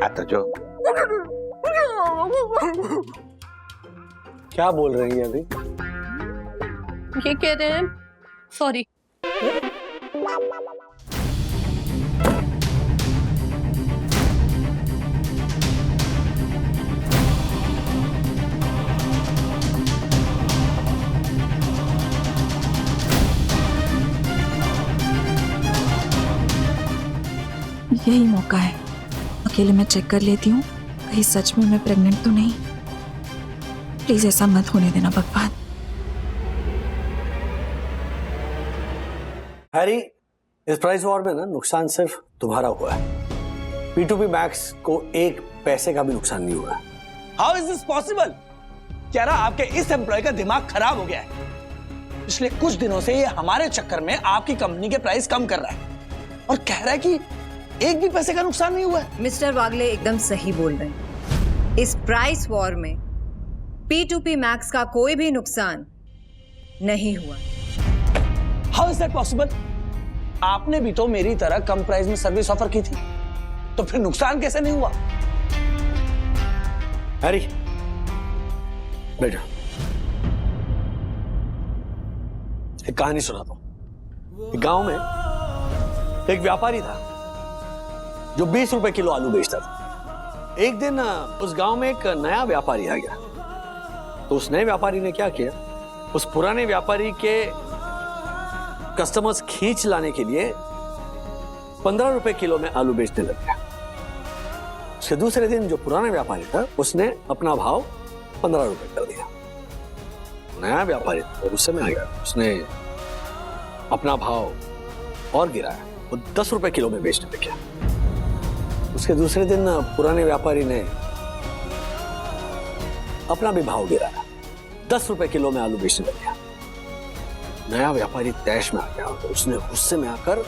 आता जो क्या बोल रही हैं अभी? ये कह रहे हैं सॉरी। यही मौका है, अकेले मैं चेक कर लेती हूँ कहीं सच में मैं प्रेग्नेंट तो नहीं। प्लीज ऐसा मत होने देना भगवान। हैरी, इस प्राइस वॉर में ना नुकसान सिर्फ तुम्हारा हुआ है। P2P मैक्स को एक पैसे का भी नुकसान नहीं हुआ। How is this possible? क्या रहा आपके इस एम्प्लॉय का दिमाग खराब हो गया है? पिछले कुछ दिनों से ये हमारे चक्कर में आपकी कंपनी के प्राइस कम कर रहा है और कह रहा है कि एक भी पैसे का नुकसान नहीं हुआ है। मिस्टर वागले एकदम सही बोल रहे हैं। इस प्राइस वॉर में P2P मैक्स का कोई भी नुकसान नहीं हुआ। How is that possible? आपने भी तो मेरी तरह कम प्राइस में सर्विस ऑफर की थी, तो फिर नुकसान कैसे नहीं हुआ? हैरी, बैठो। एक कहानी सुनाता हूं। एक गांव में एक व्यापारी था जो 20 रुपए किलो आलू बेचता था। एक दिन उस गांव में एक नया व्यापारी आ गया। तो उस नए व्यापारी ने क्या किया, उस पुराने व्यापारी के कस्टमर्स खींच लाने के लिए 15 रुपए किलो में आलू बेचने लग गया। उसके दूसरे दिन जो पुराना व्यापारी था उसने अपना भाव 15 रुपए कर दिया। नया व्यापारी तो गुस्से में आ गया, उसने अपना भाव और गिराया, वो 10 रुपए किलो में बेचने लग गया। उसके दूसरे दिन पुराने व्यापारी ने अपना भी भाव गिराया, 10 रुपए किलो में आलू बेचने लग गया। नया व्यापारी तैश में आ गया तो उसने गुस्से में आकर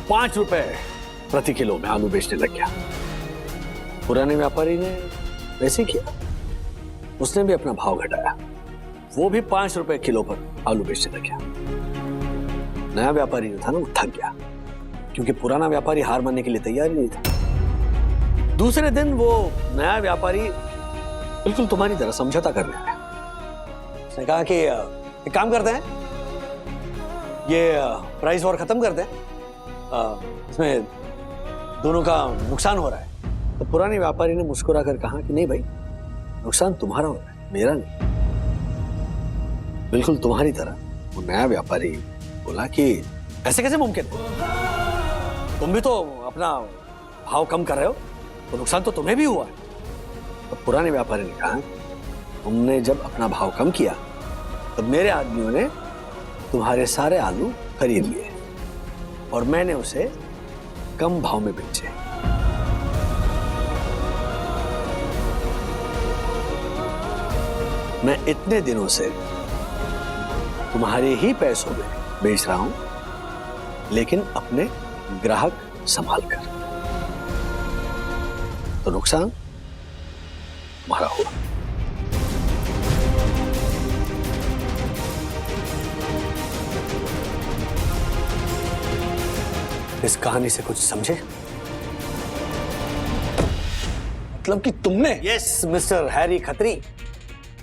5 रुपए प्रति किलो में आलू बेचने लग गया। पुराने व्यापारी ने वैसे किया, उसने भी अपना भाव घटाया, वो भी 5 रुपए किलो पर आलू बेचने लग गया। नया व्यापारी जो था ना वो थक गया, क्योंकि पुराना व्यापारी हार मानने के लिए तैयार ही नहीं था। दूसरे दिन वो नया व्यापारी बिल्कुल तुम्हारी तरह समझौता करने आया। उसने कहा कि एक काम करते हैं, ये प्राइस वॉर खत्म करते हैं, इसमें दोनों का नुकसान हो रहा है। तो पुराने व्यापारी ने मुस्कुरा कर कहा कि नहीं भाई, नुकसान तुम्हारा हो रहा है, मेरा नहीं। बिल्कुल तुम्हारी तरह वो नया व्यापारी बोला कि ऐसे कैसे मुमकिन है, तुम भी तो अपना भाव कम कर रहे हो, तो नुकसान तो तुम्हें भी हुआ है। तो पुराने व्यापारी ने कहा, तुमने जब अपना भाव कम किया तब मेरे आदमियों ने तुम्हारे सारे आलू खरीद लिए और मैंने उसे कम भाव में बेचे। मैं इतने दिनों से तुम्हारे ही पैसों में बेच रहा हूं, लेकिन अपने ग्राहक संभाल कर। तो नुकसान तुम्हारा हुआ। इस कहानी से कुछ समझे? मतलब कि तुमने? यस मिस्टर हैरी खत्री,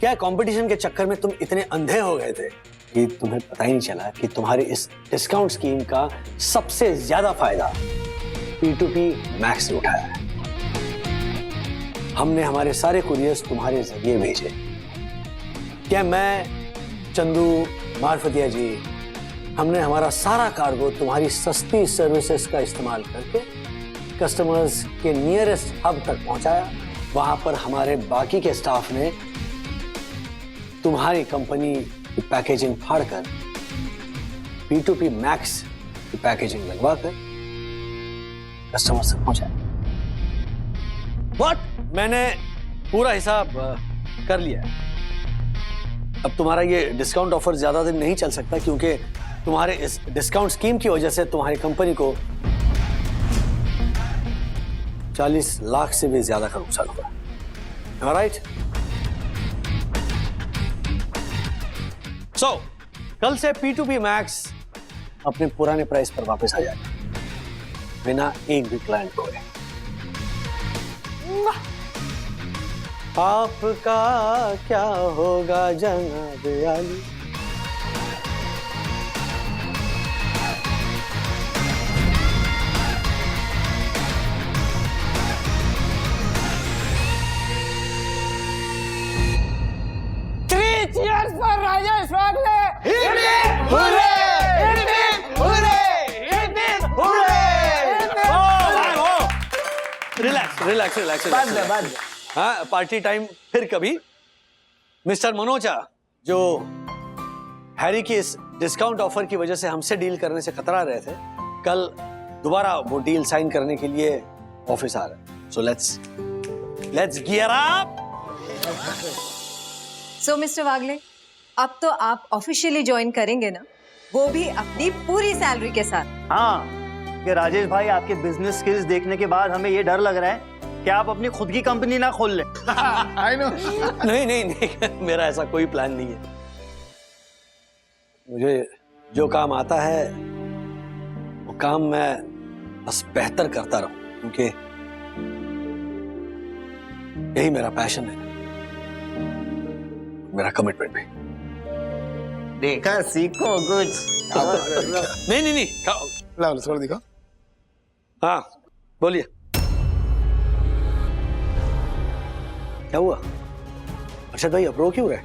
क्या कंपटीशन के चक्कर में तुम इतने अंधे हो गए थे कि तुम्हें पता ही नहीं चला कि तुम्हारी इस डिस्काउंट स्कीम का सबसे ज्यादा फायदा P2P मैक्स से उठाया है। हमने हमारे सारे कुरियर्स तुम्हारे जरिए भेजे। क्या मैं, चंदू, मार्फतिया जी, हमने हमारा सारा कार्गो तुम्हारी सस्ती सर्विसेज का इस्तेमाल करके कस्टमर्स के नियरेस्ट हब तक पहुंचाया। वहां पर हमारे बाकी के स्टाफ ने तुम्हारी कंपनी की पैकेजिंग फाड़कर P2P मैक्स की पैकेजिंग लगवाकर कस्टमर्स तक पहुंचाया। व्हाट? मैंने पूरा हिसाब कर लिया है। अब तुम्हारा ये डिस्काउंट ऑफर ज्यादा दिन नहीं चल सकता, क्योंकि तुम्हारे इस डिस्काउंट स्कीम की वजह से तुम्हारी कंपनी को 40 लाख से भी ज्यादा का नुकसान हुआ। ऑलराइट? सो कल से P2P मैक्स अपने पुराने प्राइस पर वापस आ जाएगा बिना एक भी क्लाइंट खोए। आपका क्या होगा जनाब आली? Cheers for Rajesh Wagle! Relax. हाँ, पार्टी टाइम फिर कभी। मिस्टर मनोजा, जो हैरी की इस डिस्काउंट ऑफर की वजह से हमसे डील करने से कतरा रहे थे, कल दोबारा वो डील साइन करने के लिए ऑफिस आ रहे हैं। So let's gear up. So mister Wagle, अब तो आप ऑफिशियली ज्वाइन करेंगे ना, वो भी अपनी पूरी सैलरी के साथ। हाँ, कि राजेश भाई आपके बिजनेस स्किल्स देखने के बाद हमें ये डर लग रहा है कि आप अपनी खुद की कंपनी ना खोल लें। I know। नहीं, मेरा ऐसा कोई प्लान नहीं है। मुझे जो काम आता है वो काम मैं बस बेहतर करता रहूं, क्योंकि यही मेरा पैशन है, मेरा कमिटमेंट भी। देखा, सीखो कुछ। नहीं ला थोड़ा दिखा। हाँ बोलिए, क्या हुआ? अर्शद भाई अब रो क्यों रहे?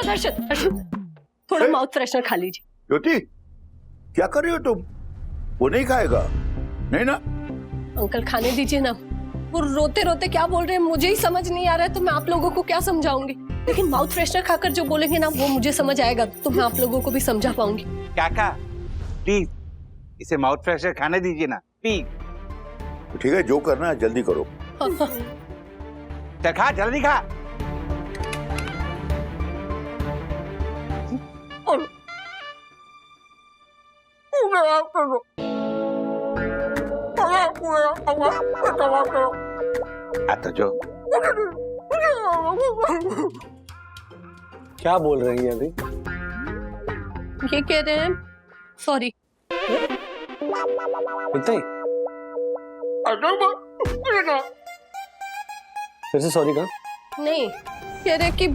अर्शद, थोड़ा माउथ फ्रेशनर खा लीजिए। ज्योति, क्या कर रही हो तुम? वो नहीं खाएगा, नहीं ना? अंकल खाने दीजिए ना। वो रोते रोते क्या बोल रहे हैं मुझे ही समझ नहीं आ रहा है, तो मैं आप लोगों को क्या समझाऊंगी। लेकिन माउथ फ्रेशनर खाकर जो बोलेंगे ना वो मुझे समझ आएगा, तो मैं आप लोगों को भी समझा पाऊंगी। काका प्लीज इसे माउथ फ्रेशर खाने दीजिए ना प्लीज। ठीक है, जो करना है जल्दी करो। चल खा, जल्दी खा। आता जो क्या बोल रही हैं अभी? ये कह रहे हैं सॉरी। इतना ही? फिर से सॉरी कहा? नहीं, कह रहे कि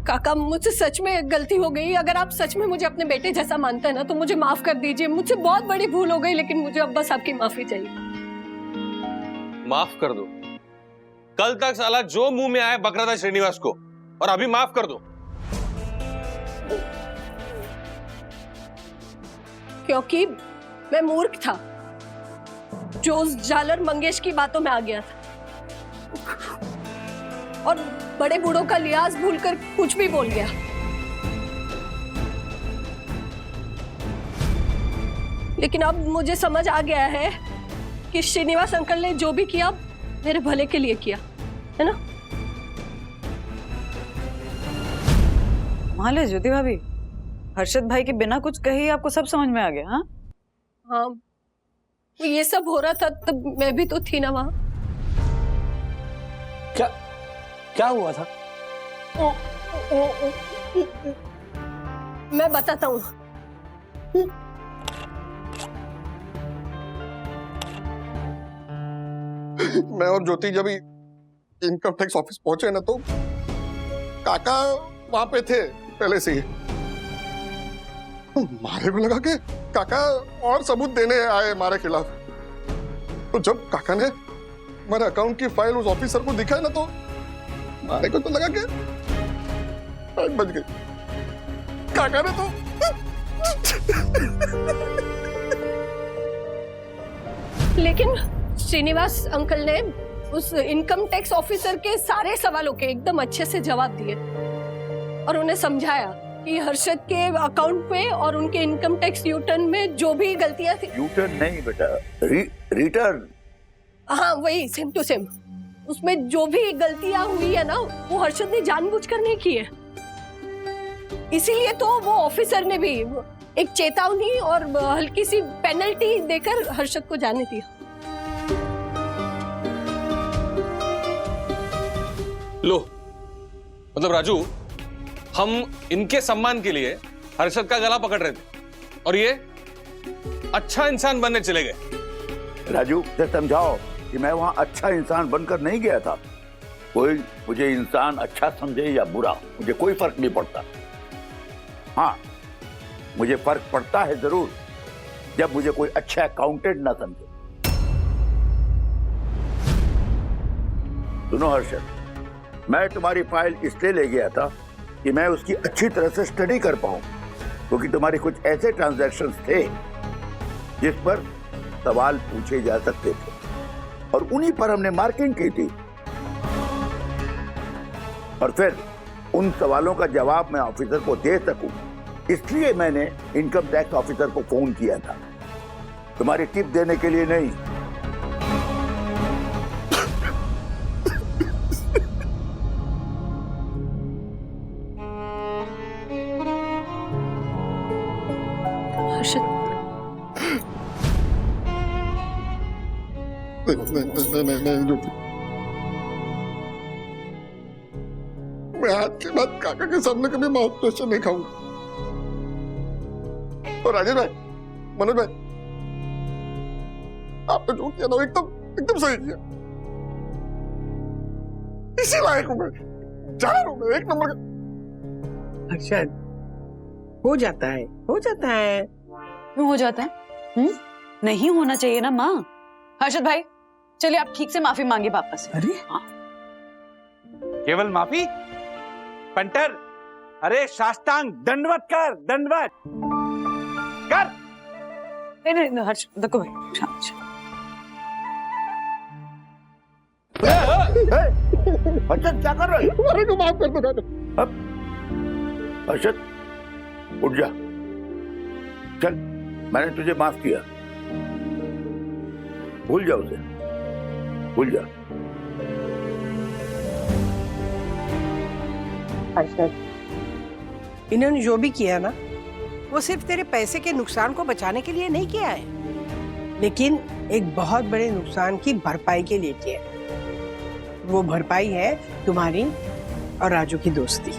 काका मुझसे सच में गलती हो गई। अगर आप सच में मुझे अपने बेटे जैसा मानते हैं ना तो मुझे माफ कर दीजिए। मुझसे बहुत बड़ी भूल हो गई, लेकिन मुझे अब बस आपकी माफी चाहिए। माफ कर दो। कल तक साला जो मुंह में आया बक रहा था श्रीनिवास को, और अभी माफ कर दो। क्योंकि मैं मूर्ख था जो उस जालर मंगेश की बातों में आ गया था और बड़े बूढ़ों का लिहाज भूलकर कुछ भी बोल गया। लेकिन अब मुझे समझ आ गया है कि श्रीनिवास अंकल ने जो भी किया मेरे भले के लिए किया है ना। मान लो ज्योति भाभी, हर्षद भाई के बिना कुछ कहे आपको सब समझ में आ गया। हाँ हाँ, ये सब हो रहा था तब मैं भी तो थी ना वहां। क्या हुआ था? मैं बताता हूँ। मैं और ज्योति जब इनकम टैक्स ऑफिस पहुंचे ना, तो काका वहां पे थे पहले से ही। मारे को लगा कि काका और सबूत देने आए हमारे खिलाफ। तो जब काका ने हमारे अकाउंट की फाइल उस ऑफिसर को दिखाई ना, तो मारे को तो लगा कि आग बच गई। काका ने तो लेकिन श्रीनिवास अंकल ने उस इनकम टैक्स ऑफिसर के सारे सवालों के एकदम अच्छे से जवाब दिए और उन्हें समझाया कि हर्षद के अकाउंट में और उनके इनकम टैक्स यूटर्न में जो भी गलतियां थी। यूटर्न नहीं बेटा, रिटर्न। हाँ वही, सेम टू सेम। उसमें जो भी गलतियां हुई है ना, वो हर्षद ने जानबूझकर नहीं की है। इसीलिए तो वो ऑफिसर ने भी एक चेतावनी और हल्की सी पेनल्टी देकर हर्षद को जाने दिया। लो, मतलब राजू, हम इनके सम्मान के लिए हर्षद का गला पकड़ रहे थे और ये अच्छा इंसान बनने चले गए। राजू से समझाओ कि मैं वहां अच्छा इंसान बनकर नहीं गया था। कोई मुझे इंसान अच्छा समझे या बुरा, मुझे कोई फर्क नहीं पड़ता। हाँ, मुझे फर्क पड़ता है जरूर जब मुझे कोई अच्छा अकाउंटेंट ना समझे। सुनो हर्षद, मैं तुम्हारी फाइल इसलिए ले गया था कि मैं उसकी अच्छी तरह से स्टडी कर पाऊं, क्योंकि तुम्हारे कुछ ऐसे ट्रांजैक्शंस थे जिस पर सवाल पूछे जा सकते थे और उन्हीं पर हमने मार्किंग की थी। और फिर उन सवालों का जवाब मैं ऑफिसर को दे सकूं, इसलिए मैंने इनकम टैक्स ऑफिसर को फोन किया था, तुम्हारी टिप देने के लिए नहीं। मैं आज के बाद काका के सामने कभी माउथ प्रेशर नहीं खाऊंगा। और राजेश भाई, मनोज भाई, आपने जो किया ना एकदम सही किया। इसी लायक हूं मैं, जान हूं मैं, एक नंबर का। हर्षद, हो जाता है। क्यों हो जाता है? नहीं होना चाहिए ना माँ। हर्षद भाई, चलिए आप ठीक से माफी मांगे वापस से। अरे हाँ। केवल माफी? पंटर, अरे साष्टांग दंडवत कर, दंडवत कर। नहीं, हर्ष, देखो भाई, शांत। हर्षद क्या कर रहे हो? अरे को माफ कर दो। हर्षद उठ जा, चल, मैंने तुझे माफ किया, भूल जा उसे, भूल जा। इन्होंने जो भी किया ना, वो सिर्फ तेरे पैसे के नुकसान को बचाने के लिए नहीं किया है, लेकिन एक बहुत बड़े नुकसान की भरपाई के लिए किया है। वो भरपाई है तुम्हारी और राजू की दोस्ती।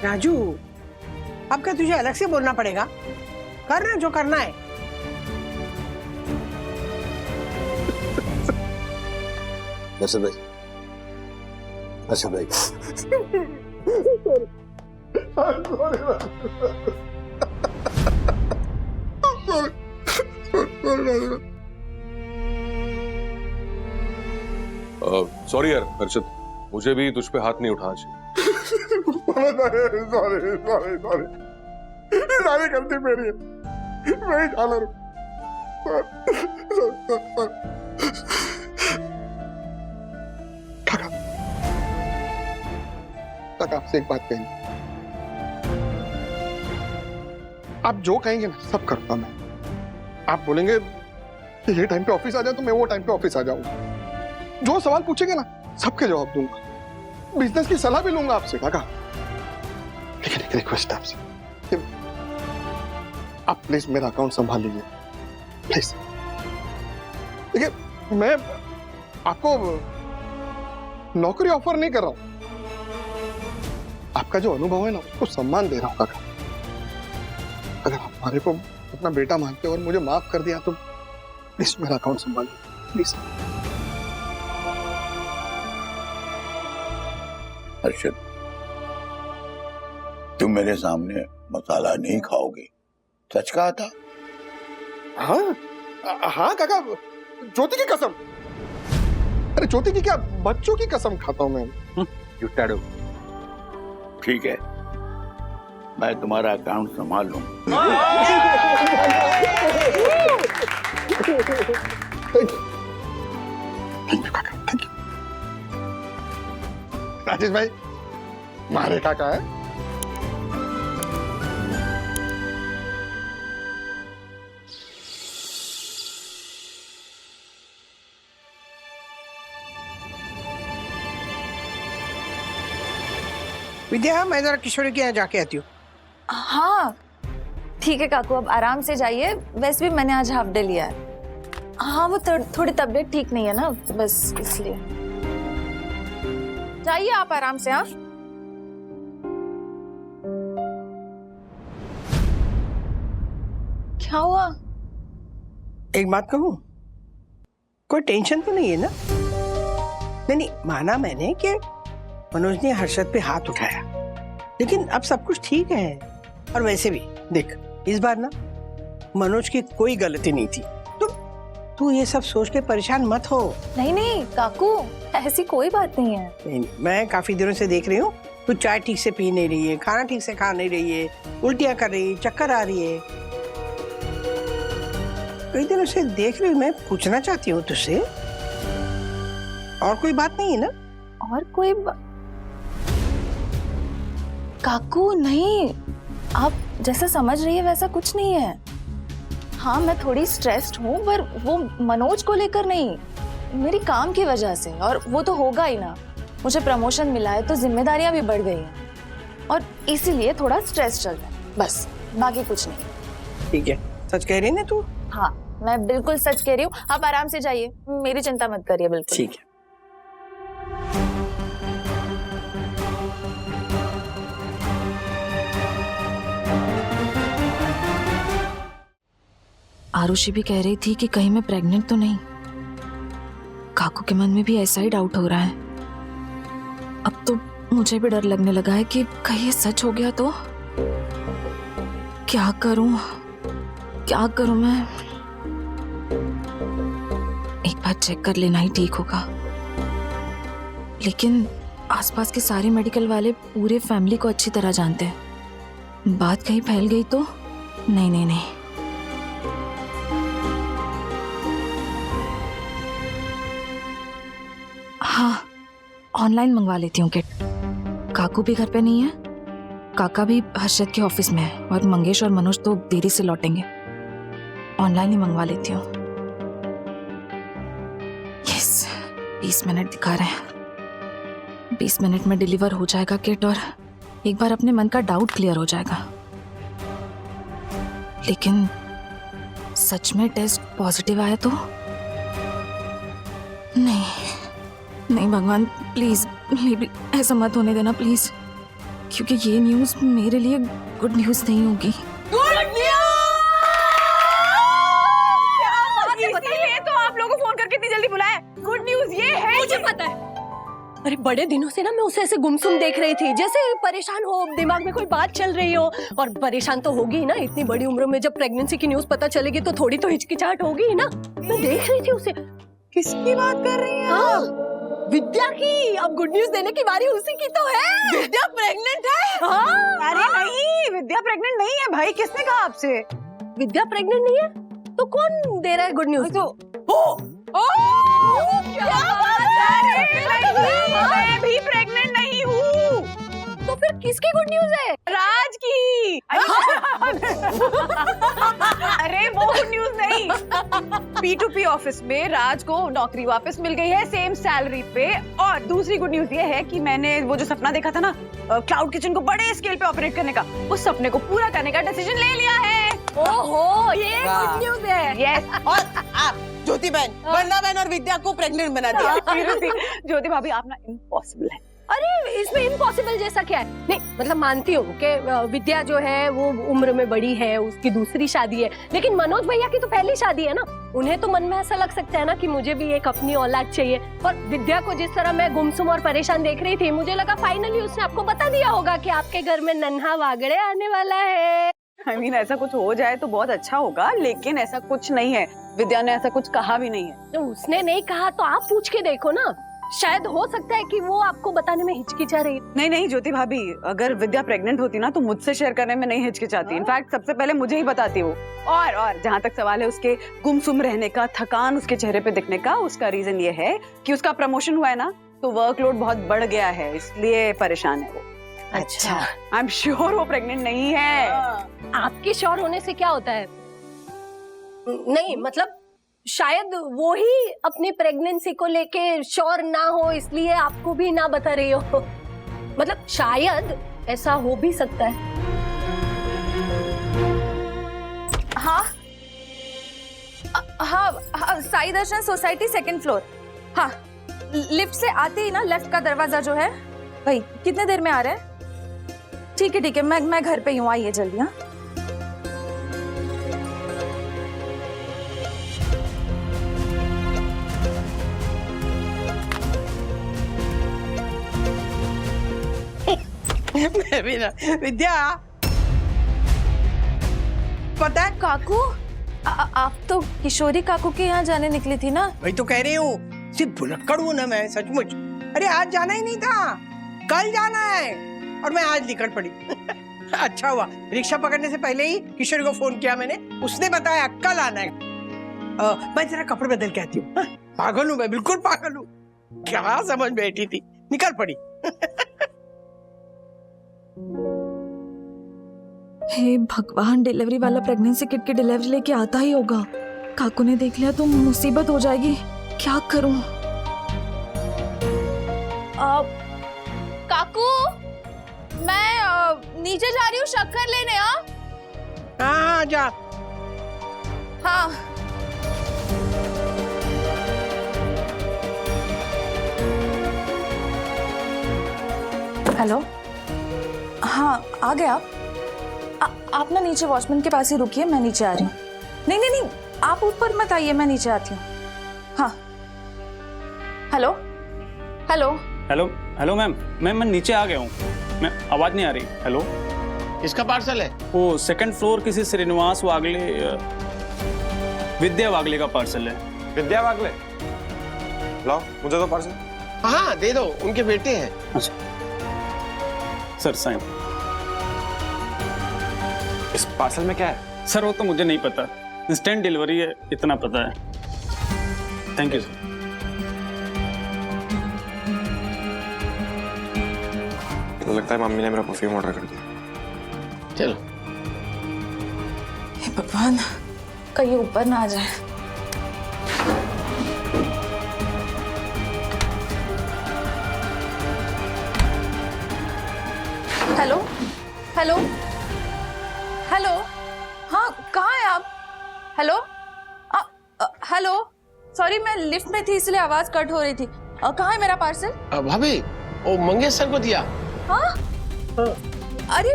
राजू, अब क्या तुझे अलग से बोलना पड़ेगा? करना जो करना है। हर्षद भाई, हर्षद भाई, सॉरी यार हर्षद, मुझे भी तुझ पे हाथ नहीं उठाना चाहिए। सॉरी, सारी गलती मेरी है, मैं ही डाला हूं। काका, आपसे एक बात कही, आप जो कहेंगे ना सब करता मैं। आप बोलेंगे कि ये टाइम पे ऑफिस आ जाए तो मैं वो टाइम पे ऑफिस आ जाऊंगा। जो सवाल पूछेंगे ना सबके जवाब दूंगा, बिजनेस की सलाह भी लूंगा आपसे काका। लेकिन एक रिक्वेस्ट है आपसे, आप प्लीज मेरा अकाउंट संभाल लीजिए प्लीज। देखिए, मैं आपको नौकरी ऑफर नहीं कर रहा हूं, आपका जो अनुभव है ना उसको सम्मान दे रहा हूं काका। अगर आप हमारे को अपना बेटा मानते और मुझे माफ कर दिया तो प्लीज मेरा अकाउंट संभाल लीजिए प्लीज। हर्षद, तुम मेरे सामने मसाला नहीं खाओगे, सच कहा था? हाँ काका, ज्योति की कसम। अरे ज्योति की क्या, बच्चों की कसम खाता हूं मैं। जुटाड़ो। ठीक है, मैं तुम्हारा अकाउंट संभाल लूं। थैंक यू काका, थैंक यू। राजेश भाई, मारे काका है। विद्या, मैं जरा किशोरी के यहाँ जाके आती हूँ। हाँ ठीक है काकू, अब आराम से जाइए। वैसे भी मैंने आज हाफ डे लिया है। हाँ वो थोड़ी तबीयत ठीक नहीं है ना, बस इसलिए। जाइए आप आराम से। हाँ क्या हुआ? एक बात कहूँ, कोई टेंशन तो नहीं है ना? नहीं, माना मैंने कि मनोज ने हर्षद पे हाथ उठाया, लेकिन अब सब कुछ ठीक है। और वैसे भी देख, इस बार ना मनोज की कोई गलती नहीं थी। तू ये सब सोच के परेशान मत हो। नहीं नहीं काकू, ऐसी कोई बात नहीं है। नहीं, मैं काफी दिनों से देख रही हूँ, तू चाय ठीक से पी नहीं रही है, खाना ठीक से खा नहीं रही है, उल्टियाँ कर रही है, चक्कर आ रही है। कई दिनों से देख रही हूँ, मैं पूछना चाहती हूँ तुझसे, और कोई बात नहीं है ना? और कोई काकू नहीं, आप जैसा समझ रही है वैसा कुछ नहीं है। हाँ मैं थोड़ी स्ट्रेस्ड हूँ, पर वो मनोज को लेकर नहीं, मेरी काम की वजह से। और वो तो होगा ही ना, मुझे प्रमोशन मिला है तो जिम्मेदारियां भी बढ़ गई हैं, और इसीलिए थोड़ा स्ट्रेस चल रहा है, बस, बाकी कुछ नहीं। ठीक है, सच कह रही है ना तू? हाँ मैं बिल्कुल सच कह रही हूँ। आप आराम से जाइए, मेरी चिंता मत करिए बिल्कुल। ठीक है। आरुषि भी कह रही थी कि कहीं मैं प्रेग्नेंट तो नहीं। काकू के मन में भी ऐसा ही डाउट हो रहा है। अब तो मुझे भी डर लगने लगा है कि कहीं ये सच हो गया तो क्या करूं मैं? एक बार चेक कर लेना ही ठीक होगा, लेकिन आसपास के सारे मेडिकल वाले पूरे फैमिली को अच्छी तरह जानते हैं। बात कहीं फैल गई तो नहीं। हाँ ऑनलाइन मंगवा लेती हूँ किट। काकू भी घर पे नहीं है, काका भी हर्षद के ऑफिस में है, और मंगेश और मनोज तो देरी से लौटेंगे। ऑनलाइन ही मंगवा लेती हूँ। यस, 20 मिनट दिखा रहे हैं। 20 मिनट में डिलीवर हो जाएगा किट, और एक बार अपने मन का डाउट क्लियर हो जाएगा। लेकिन सच में टेस्ट पॉजिटिव आया तो नहीं भगवान, प्लीज ऐसा मत होने देना प्लीज, क्योंकि ये न्यूज़ मेरे लिए गुड न्यूज़ नहीं होगी। तो आप लोगों को फोन करके इतनी जल्दी बुलाया। गुड न्यूज़ ये है, मुझे पता है। अरे बड़े दिनों से ना मैं उसे ऐसे गुमसुम देख रही थी, जैसे परेशान हो, दिमाग में कोई बात चल रही हो। और परेशान तो होगी ही ना, इतनी बड़ी उम्र में जब प्रेगनेंसी की न्यूज़ पता चलेगी तो थोड़ी तो हिचकिचाहट होगी ही ना। मैं देख रही थी उसे। किसकी बात कर रही है? हाँ, विद्या की। अब गुड न्यूज़ देने की बारी उसी की तो है। विद्या प्रेग्नेंट है? हाँ। अरे नहीं, विद्या प्रेग्नेंट नहीं है भाई। किसने कहा आपसे? विद्या प्रेग्नेंट नहीं है तो कौन दे रहा है गुड न्यूज़? तो क्या बात है? मैं भी प्रेग्नेंट नहीं हूँ। तो फिर किसकी गुड न्यूज़ है? राज की। अरे वो गुड न्यूज़ नहीं। P2P ऑफिस में राज को नौकरी वापस मिल गई है, सेम सैलरी पे। और दूसरी गुड न्यूज़ ये है कि मैंने वो जो सपना देखा था ना, क्लाउड किचन को बड़े स्केल पे ऑपरेट करने का, उस सपने को पूरा करने का डिसीजन ले लिया है। ओहो, ये गुड न्यूज़ है। यस। और आप ज्योति बहन, वरना बहन और विद्या को प्रेग्नेंट बना दिया। ज्योति भाभी, आप ना इम्पॉसिबल है। अरे इसमें इम्पॉसिबल जैसा क्या है? नहीं मतलब मानती हूँ कि विद्या जो है वो उम्र में बड़ी है, उसकी दूसरी शादी है, लेकिन मनोज भैया की तो पहली शादी है ना। उन्हें तो मन में ऐसा लग सकता है ना कि मुझे भी एक अपनी औलाद चाहिए। और विद्या को जिस तरह मैं गुमसुम और परेशान देख रही थी, मुझे लगा फाइनली उसने आपको बता दिया होगा कि आपके घर में नन्हा वागड़े आने वाला है। I mean, ऐसा कुछ हो जाए तो बहुत अच्छा होगा, लेकिन ऐसा कुछ नहीं है। विद्या ने ऐसा कुछ कहा भी नहीं है। तो उसने नहीं कहा तो आप पूछ के देखो ना, शायद हो सकता है कि वो आपको बताने में हिचकिचा रही। नहीं ज्योति भाभी, अगर विद्या प्रेग्नेंट होती ना तो मुझसे शेयर करने में नहीं हिचकिचाती। इनफैक्ट सबसे पहले मुझे ही बताती वो। और जहाँ तक सवाल है उसके गुमसुम रहने का, थकान उसके चेहरे पे दिखने का, उसका रीजन ये है कि उसका प्रमोशन हुआ है ना, तो वर्कलोड बहुत बढ़ गया है, इसलिए परेशान है वो। अच्छा, आई एम श्योर वो प्रेग्नेंट नहीं है। आपके श्योर होने से क्या होता है? नहीं मतलब शायद वो ही अपनी प्रेगनेंसी को लेके श्योर ना हो, इसलिए आपको भी ना बता रही हो। मतलब शायद ऐसा हो भी सकता है। हाँ हाँ, साई दर्शन सोसाइटी 2nd फ्लोर। हाँ, लिफ्ट से आते ही ना लेफ्ट का दरवाजा जो है भाई। कितने देर में आ रहे हैं? ठीक है, मैं घर पे ही हूँ, आइए जल्दी। हाँ मैं भी ना विद्या, पता है काकू, आप तो किशोरी काकू के यहाँ जाने निकली थी ना? वही तो कह रही हूँ, सिर्फ भुलक्कड़ हूँ ना मैं, सचमुच। अरे आज जाना ही नहीं था, कल जाना है, और मैं आज निकल पड़ी। अच्छा हुआ, रिक्शा पकड़ने से पहले ही किशोरी को फोन किया मैंने, उसने बताया कल आना है। मैं जरा कपड़े बदल के आती हूँ। पागल हूँ मैं, बिल्कुल पागल हूँ। क्या समझ बैठी थी, निकल पड़ी। हे भगवान, डिलीवरी वाला प्रेगनेंसी किट की डिलीवरी लेके आता ही होगा। काकू ने देख लिया तो मुसीबत हो जाएगी। क्या करूं? काकू, मैं नीचे जा रही हूँ शक्कर लेने। हाँ जा। हाँ हेलो। हाँ आ गए आप? आप ना नीचे वॉचमैन के पास ही रुकिए, मैं नीचे आ रही हूँ। नहीं, आप ऊपर मत आइए, मैं नीचे आती हूँ। हाँ हेलो मैम, मैं नीचे आ गया हूँ। मैं आवाज नहीं आ रही। हेलो, किसका पार्सल है? वो 2nd फ्लोर किसी श्रीनिवास वागले, विद्या वागले का पार्सल है। विद्या वागले? लाओ मुझे तो पार्सल। हाँ दे दो, उनके बेटे हैं। अच्छा सर, साइन। इस पार्सल में क्या है? सर वो तो मुझे नहीं पता, इंस्टेंट डिलीवरी है, इतना पता है। Thank you sir. तो लगता है मम्मी ने मेरा परफ्यूम ऑर्डर कर दिया। चलो। हे भगवान, कहीं ऊपर ना आ जाए। हेलो। हाँ कहाँ है आप? हेलो, सॉरी मैं लिफ्ट में थी इसलिए आवाज कट हो रही थी। कहाँ है मेरा पार्सल? भाभी, वो मंगेश सर को दिया। हाँ? अरे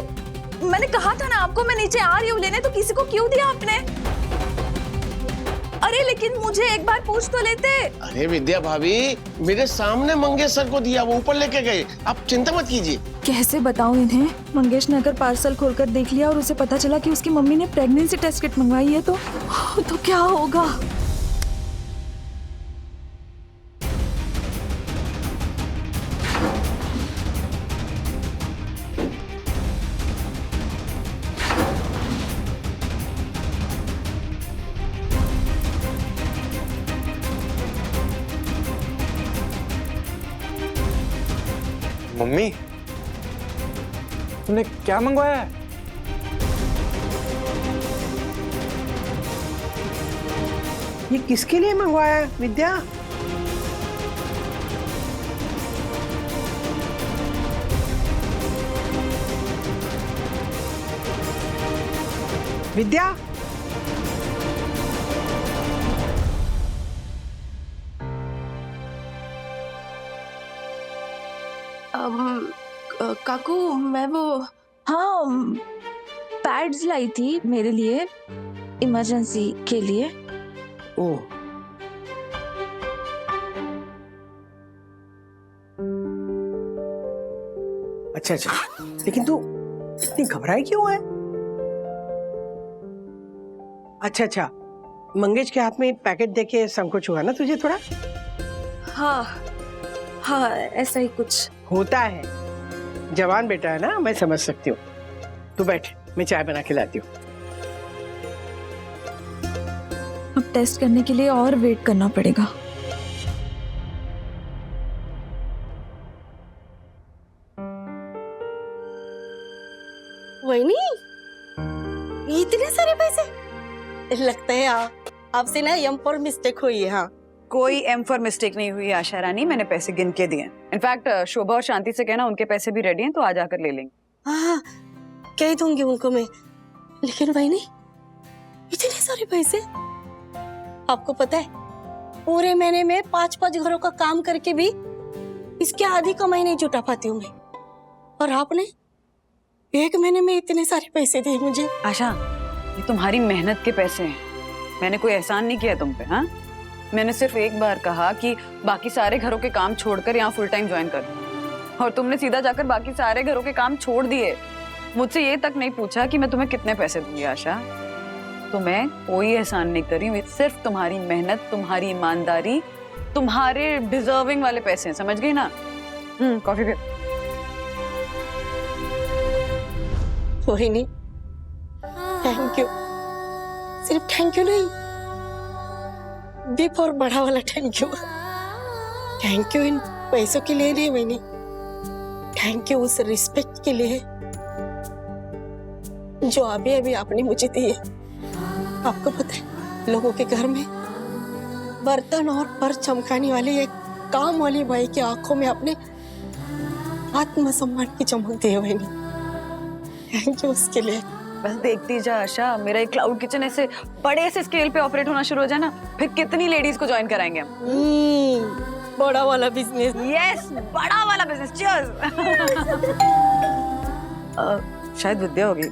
मैंने कहा था ना आपको, मैं नीचे आ रही हूँ लेने, तो किसी को क्यों दिया आपने? अरे लेकिन मुझे एक बार पूछ तो लेते। अरे विद्या भाभी, मेरे सामने मंगेश सर को दिया, वो ऊपर लेके गए। आप चिंता मत कीजिए। कैसे बताऊं इन्हें? मंगेश ने अगर पार्सल खोलकर देख लिया और उसे पता चला कि उसकी मम्मी ने प्रेगनेंसी टेस्ट किट मंगवाई है तो क्या होगा? मम्मी, तुमने क्या मंगवाया है? ये किसके लिए मंगवाया है विद्या? विद्या, काकू मैं वो पैड्स लाई थी मेरे लिए, इमरजेंसी के लिए। ओह, अच्छा, लेकिन तू इतनी घबराई क्यों है? अच्छा, मंगेश के हाथ में पैकेट देके संकोच हुआ ना तुझे थोड़ा? हाँ ऐसा ही कुछ होता है। जवान बेटा है ना, मैं समझ सकती हूँ। तू बैठ, मैं चाय बना के लाती हूँ। अब टेस्ट करने के लिए और वेट करना पड़ेगा। वहीनी, इतने सारे पैसे? लगता है आपसे ना यम पर मिस्टेक हुई है। हाँ कोई एम फॉर मिस्टेक नहीं हुई आशा रानी, मैंने पैसे गिन के दिए। इनफैक्ट शोभा और शांति से कहना उनके पैसे भी रेडी हैं, तो आज आकर ले लेंगे। हाँ कह दूंगी उनको मैं, लेकिन भाई नहीं, इतने सारे पैसे आपको पता है पूरे महीने में 5-5 घरों का काम करके भी इसके आधी कमाई नहीं जुटा पाती हूँ मैं, और आपने 1 महीने में इतने सारे पैसे दिए मुझे। आशा, ये तुम्हारी मेहनत के पैसे हैं, मैंने कोई एहसान नहीं किया तुम पे। हाँ, मैंने सिर्फ एक बार कहा कि बाकी सारे घरों के काम छोड़कर यहाँ फुल टाइम ज्वाइन कर, और तुमने सीधा जाकर बाकी सारे घरों के काम छोड़ दिए। मुझसे ये तक नहीं पूछा कि मैं तुम्हें कितने पैसे दूंगी। आशा, तो मैं कोई एहसान नहीं कर रही हूँ, सिर्फ तुम्हारी मेहनत, तुम्हारी ईमानदारी, तुम्हारे डिजर्विंग वाले पैसे हैं, समझ गई ना? कॉफी पियो। वही नहीं, थैंक यू, सिर्फ थैंक यू नहीं, बिग और बड़ा वाला thank you. Thank you in पैसों के लिए नहीं मैंने, थैंक यू उस रिस्पेक्ट के लिए जो अभी अभी आपने मुझे दी है। आपको पता है लोगों के घर में बर्तन और पर चमकाने वाली एक काम वाली बाई की आंखों में अपने आत्मसम्मान की चमक दी है मैंने, थैंक यू उसके लिए। बस देखती जा आशा, मेरा एक क्लाउड किचन ऐसे बड़े से स्केल पे ऑपरेट होना शुरू हो जाए ना, फिर कितनी लेडीज को ज्वाइन कराएंगे हम। बड़ा वाला बिजनेस। यस, बड़ा वाला बिजनेस। चीयर्स। शायद विद्या होगी।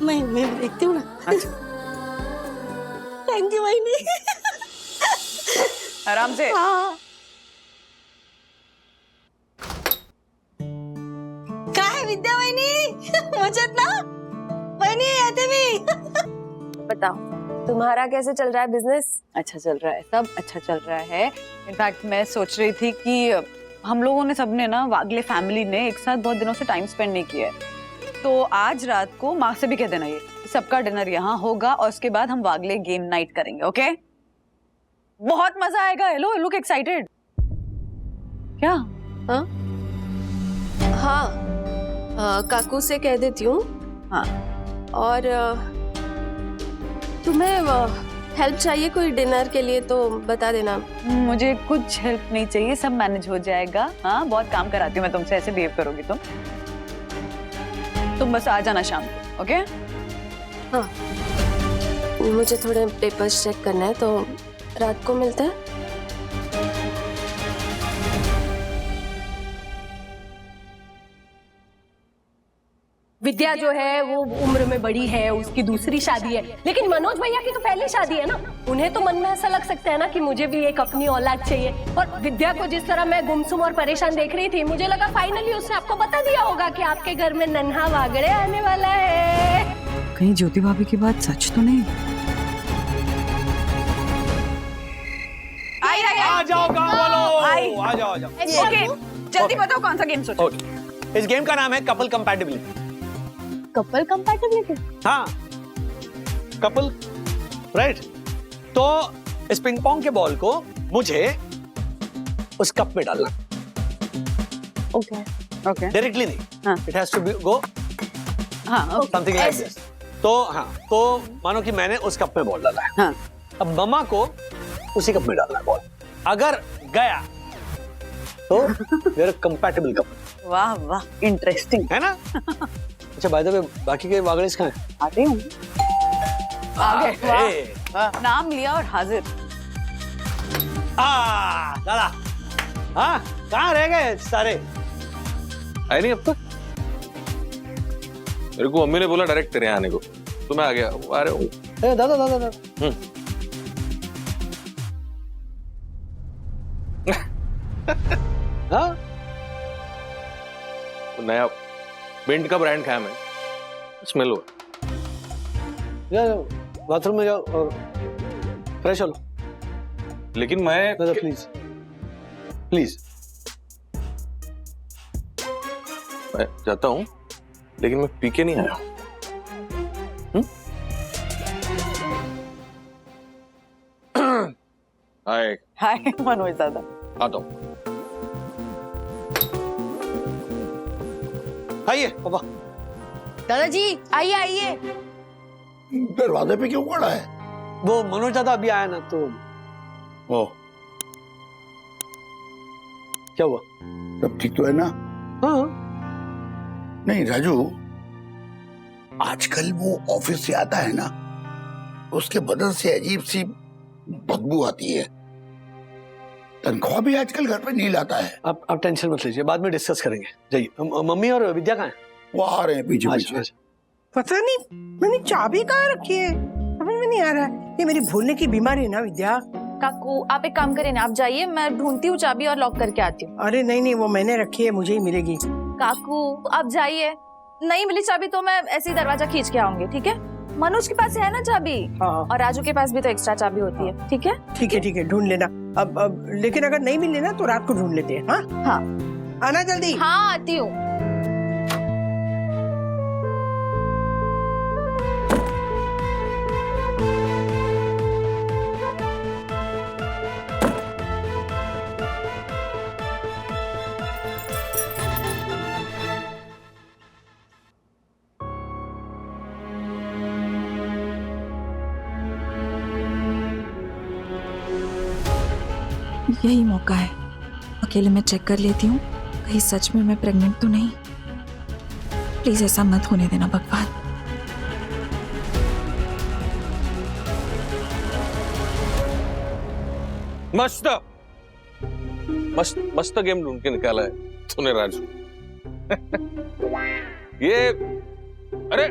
मैं देखती हूँ ना। अच्छा, थैंक यू भाई। आराम से। हाँ। काय है विद्या वहिनी, मजेत ना? वहिनी येते मी। बताओ तुम्हारा कैसे चल रहा है बिजनेस? अच्छा चल रहा है, सब अच्छा चल रहा है। इनफैक्ट मैं सोच रही थी कि हम लोगों ने सबने ना, वागले फैमिली ने एक साथ बहुत दिनों से टाइम स्पेंड नहीं किया है, तो आज रात को माँ से भी कह देना ये सबका डिनर यहाँ होगा, और उसके बाद हम वागले गेम नाइट करेंगे। ओके? बहुत मजा आएगा। Hello, look excited. क्या? हाँ, काकू से कह देती हूँ। हाँ, और तुम्हें हेल्प चाहिए कोई डिनर के लिए तो बता देना। मुझे कुछ हेल्प नहीं चाहिए, सब मैनेज हो जाएगा। हाँ, बहुत काम कराती हूँ मैं तुमसे, ऐसे बिहेव करोगी तुम बस आ जाना शाम को। ओके? हाँ, मुझे थोड़े पेपर्स चेक करना है, तो रात को मिलते हैं। विद्या जो है वो उम्र में बड़ी है, उसकी दूसरी शादी है, लेकिन मनोज भैया की तो पहली शादी है ना। उन्हें तो मन में ऐसा लग सकता है ना कि मुझे भी एक अपनी औलाद चाहिए। और विद्या को जिस तरह मैं गुमसुम और परेशान देख रही थी, मुझे लगा फाइनली उसने आपको बता दिया होगा कि आपके घर में नन्हा वागड़े आने वाला है। कहीं ज्योति भाभी की बात सच तो नहीं? आ जाओ गाँव वालों, आ जाओ। ओके, जल्दी बताओ कौन सा गेम सोचो। इस गेम का नाम है कपल कंपैटिबिलिटी। Couple compatibility? हाँ, कपल, राइट। तो इस पिंग पोंग के बॉल को मुझे उस कप में डालना। ओके ओके, डायरेक्टली नहीं। हाँ, it has to be go, हाँ, समथिंग लाइक दिस। तो हाँ, तो मानो कि मैंने उस कप में बॉल डाला है। हाँ, अब मम्मा को उसी कप में डालना है बॉल। अगर गया तो मेरा कंपैटिबल कप। वाह वाह, इंटरेस्टिंग है ना? अच्छा, बाय द वे, बाकी के वागड़ेस कहाँ हैं? आते हूँ। नाम लिया और हाजिर। दादा, हाँ, कहाँ रह गए सारे? आए नहीं अब तक? मेरे को मम्मी ने बोला डायरेक्ट तेरे आने को, तो मैं आ गया। आ रहे हूँ। दादा। हाँ, नया पेंट का ब्रांड खाया मैं, स्मेल हुआ। बाथरूम में जाओ और फ्रेश हो लो। लेकिन मैं दादा प्लीज प्लीज। मैं जाता हूँ, लेकिन मैं पी के नहीं आया। हाय हाय मनोज दादा। आता हूँ। आइए पापा। दादाजी आइए आइए। दरवाजे पे क्यों खड़ा है? वो मनोज दादा अभी आया ना, तो ओ, क्या हुआ? सब ठीक तो है ना? हाँ। नहीं राजू, आजकल वो ऑफिस से आता है ना, उसके बदन से अजीब सी बदबू आती है। तनख्वाह भी आजकल घर पे नहीं लाता है। आप टेंशन मत लीजिए, बाद में डिस्कस करेंगे। जाइए। मम्मी और विद्या कहाँ हैं? वो आ रहे हैं पीछे अच्छा, पीछे। पता नहीं मैंने चाबी कहाँ रखी है, समझ में नहीं आ रहा है। ये मेरी भूलने की बीमारी है ना विद्या। काकू आप एक काम करें ना, आप जाइए, मैं ढूंढती हूँ चाबी और लॉक करके आती हूँ। अरे नहीं नहीं, वो मैंने रखी है, मुझे ही मिलेगी। काकू आप जाइए, नहीं मिली चाबी तो मैं ऐसे ही दरवाजा खींच के आऊंगी, ठीक है? मनोज के पास है ना चाबी? हाँ। और राजू के पास भी तो एक्स्ट्रा चाबी होती है, ठीक है? ठीक है, ढूंढ लेना। अब लेकिन अगर नहीं मिले ना तो रात को ढूंढ लेते हैं। हाँ हाँ आना जल्दी। हाँ आती हूँ। यही मौका है, अकेले मैं चेक कर लेती हूँ कहीं सच में मैं प्रेग्नेंट तो नहीं। प्लीज ऐसा मत होने देना भगवान। मस्त मस्त मस्त गेम ढूंढ के निकाला है तूने राजू। ये अरे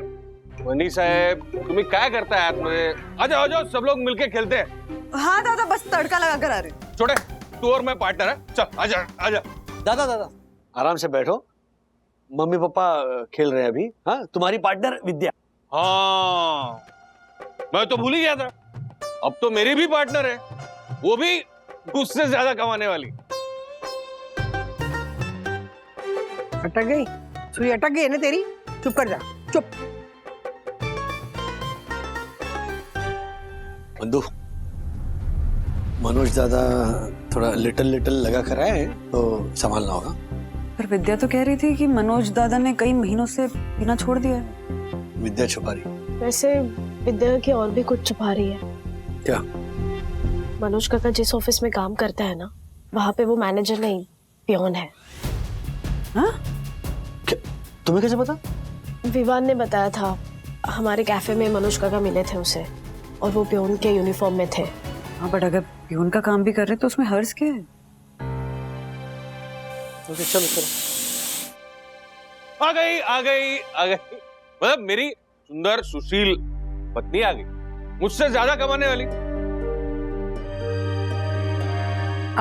वनी साहेब तुम्हें क्या करता है आतमध्ये? आ जाओ सब लोग मिलके खेलते हैं। हाँ दादा बस तड़का लगा कर आ रहे। छोटे तू और मैं पार्टनर है, चल आजा। दादा आराम से बैठो, मम्मी पापा खेल रहे हैं अभी। हाँ तुम्हारी पार्टनर विद्या। हाँ मैं तो भूल ही गया था, अब तो मेरी भी पार्टनर है, वो भी उससे ज्यादा कमाने वाली। अटक गई सुई, अटक गई है ना तेरी। चुप कर जा, चुप। बंधु, मनोज दादा थोड़ा लिटिल लगा कर आए हैं तो संभालना होगा। पर विद्या तो कह रही थी कि मनोज दादा ने कई महीनों से पीना छोड़ दिया है। विद्या छुपा रही। वैसे विद्या की और भी कुछ छुपा रही है। क्या? मनोज काका जिस ऑफिस में काम करता है ना, वहाँ पे वो मैनेजर नहीं पियोन है। हाँ? तुम्हें कैसे पता? विवान ने बताया था, हमारे कैफे में मनोज काका मिले थे उसे और वो पियोन के यूनिफॉर्म में थे। हाँ बट अगर पियोन का काम भी कर रहे तो उसमें हर्ज क्या है? चलो आ गई मतलब मेरी सुंदर सुशील पत्नी आ गई, मुझसे ज्यादा कमाने वाली।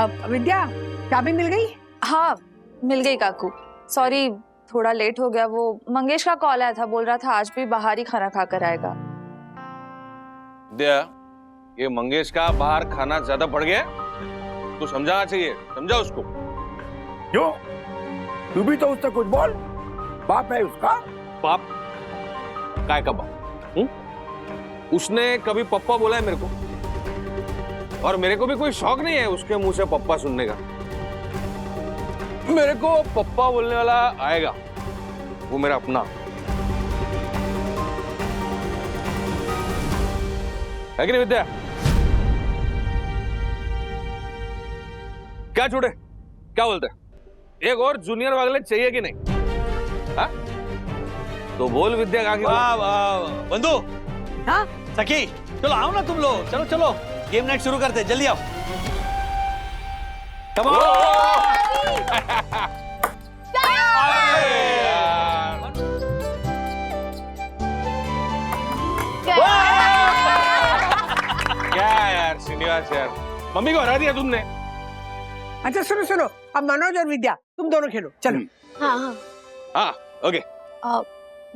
अब विद्या चाबी मिल गई? हाँ मिल गई काकू, सॉरी थोड़ा लेट हो गया। वो मंगेश का कॉल आया था, बोल रहा था आज भी बाहर ही खाना खा कर आएगा। दिया ये मंगेश का बाहर खाना ज्यादा बढ़ गया, तो समझाना चाहिए, समझा उसको। क्यों? तू भी तो उससे कुछ बोल, बाप है उसका। बाप? काय का बाप? उसने कभी पप्पा बोला है मेरे को, और मेरे को भी कोई शौक नहीं है उसके मुंह से पप्पा सुनने का। मेरे को पप्पा बोलने वाला आएगा, वो मेरा अपना है कि नहीं विद्या? क्या छोटे, क्या बोलते हैं? एक और जूनियर वागले चाहिए कि नहीं? हा? तो बोल विद्या कहाँ की? वाह वाह बंधु। हाँ सखी चलो आओ ना तुम लोग, चलो गेम नाइट शुरू करते हैं, जल्दी आओ। कम क्या यार श्रीनिवास यार, मम्मी को हरा दिया तुमने। अच्छा सुनो, अब मनोज और विद्या तुम दोनों खेलो, चलो। हाँ ओके।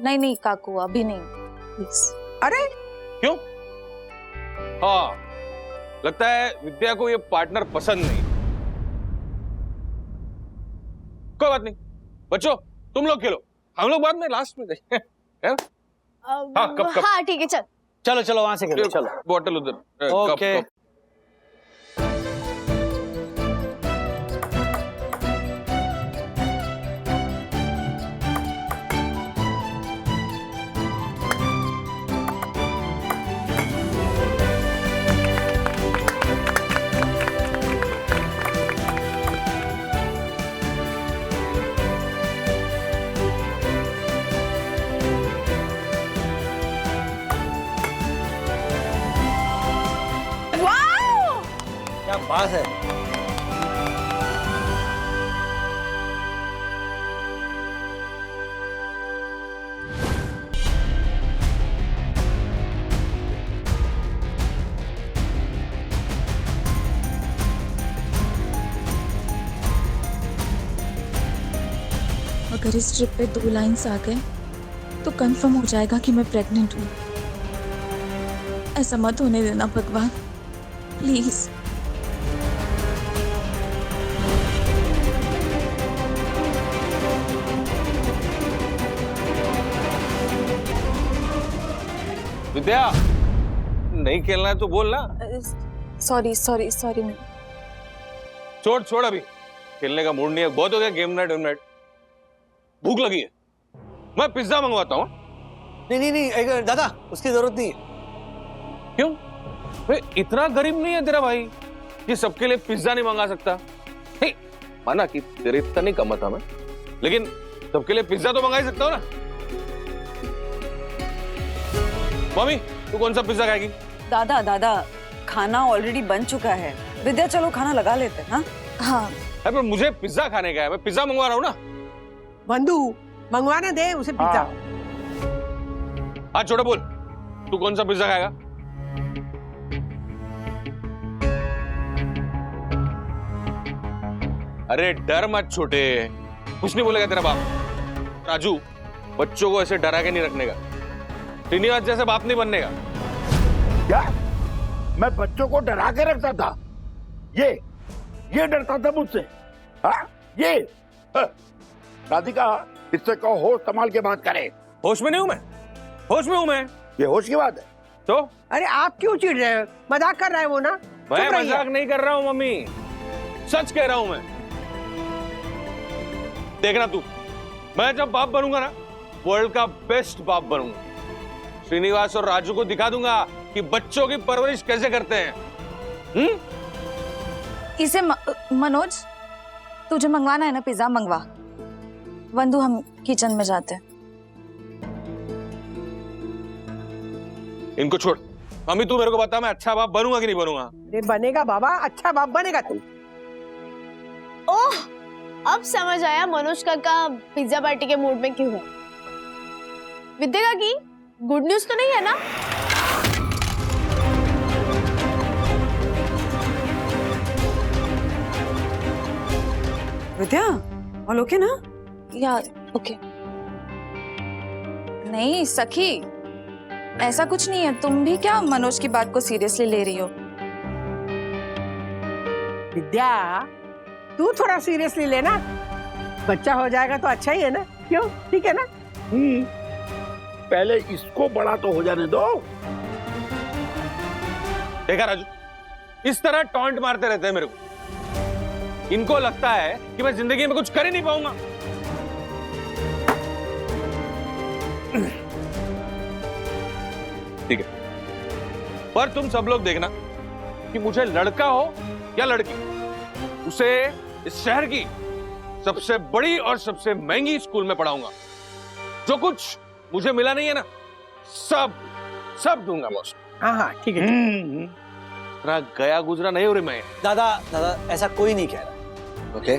नहीं काकू अभी नहीं, प्लीज। अरे क्यों? हाँ लगता है विद्या को ये पार्टनर पसंद नहीं। कोई बात नहीं बच्चों, तुम लोग खेलो, हम लोग बाद में लास्ट में देखें। हाँ कब हाँ ठीक है, चलो वहां से खेलो, चलो। बॉटल उधर। ओके। क्या बात है। अगर इस ट्रिप पे 2 लाइंस आ गए तो कंफर्म हो जाएगा कि मैं प्रेग्नेंट हूँ। ऐसा मत होने देना भगवान, प्लीज। विद्या, नहीं खेलना है तो बोल ना। Sorry sorry sorry. छोड़ छोड़, अभी खेलने का मूड नहीं है, बहुत हो गया गेम नाइट। भूख लगी है, मैं पिज्जा मंगवाता हूँ। नहीं दादा, उसकी जरूरत नहीं है। क्यों? वे इतना गरीब नहीं है तेरा भाई कि सबके लिए पिज्जा नहीं मंगा सकता। नहीं, माना कि तेरे इतना नहीं कमा था मैं, लेकिन सबके लिए पिज्जा तो मंगा ही सकता हूँ ना। मम्मी, तू कौन सा पिज्जा खाएगी? दादा दादा, खाना ऑलरेडी बन चुका है। विद्या, चलो खाना लगा लेते हैं। हाँ पर मुझे पिज्जा खाने का है, मैं पिज्जा मंगवा रहा हूँ ना। बंधु, मंगवाना दे उसे पिज्जा। हाँ छोटा बोल, तू कौन सा पिज्जा खाएगा? अरे डर मत छोटे, कुछ नहीं बोलेगा तेरा बाप। राजू, बच्चों को ऐसे डरा के नहीं रखने का। श्रीनिवास जैसे बाप नहीं बनने का। क्या मैं बच्चों को डरा के रखता था? ये डरता था मुझसे? हाँ, ये राधिका, इससे कहो होश संभाल के बात करे। होश में नहीं हूं मैं, होश में हूं मैं। ये होश की बात है तो? अरे आप क्यों चिढ़ रहे हो? मजाक कर रहा है वो ना। मैं मजाक नहीं कर रहा हूं मम्मी, सच कह रहा हूं मैं। देखना तू, मैं जब बाप बनूंगा ना, वर्ल्ड का बेस्ट बाप बनूंगा। श्रीनिवास और राजू को दिखा दूंगा कि बच्चों की परवरिश कैसे करते हैं। इसे मनोज, तुझे मंगवाना है ना पिज्जा, मंगवा। वंदु, हम किचन में जाते हैं। इनको छोड़। मम्मी तू मेरे को बता, मैं अच्छा बाप बनूंगा कि नहीं बनूंगा? अरे बनेगा बाबा, अच्छा बाप बनेगा तू। ओह, अब समझ आया मनोज काका पिज्जा पार्टी के मूड में क्यों है। विद्या की गुड न्यूज तो नहीं है ना? विद्या, ऑल ओके ना? या ओके। नहीं सखी, ऐसा कुछ नहीं है। तुम भी क्या मनोज की बात को सीरियसली ले रही हो? विद्या, तू थोड़ा सीरियसली लेना। बच्चा हो जाएगा तो अच्छा ही है ना, क्यों? ठीक है ना? पहले इसको बड़ा तो हो जाने दो। देखा राजू, इस तरह टॉन्ट मारते रहते हैं मेरे को। इनको लगता है कि मैं जिंदगी में कुछ कर ही नहीं पाऊंगा। ठीक है, पर तुम सब लोग देखना कि मुझे लड़का हो या लड़की, उसे इस शहर की सबसे बड़ी और सबसे महंगी स्कूल में पढ़ाऊंगा। जो कुछ मुझे मिला नहीं है ना, सब दूंगा मैं उसको। हाँ ठीक है। ना गया गुजरा नहीं हो रही मैं। दादा ऐसा कोई नहीं कह रहा, ओके,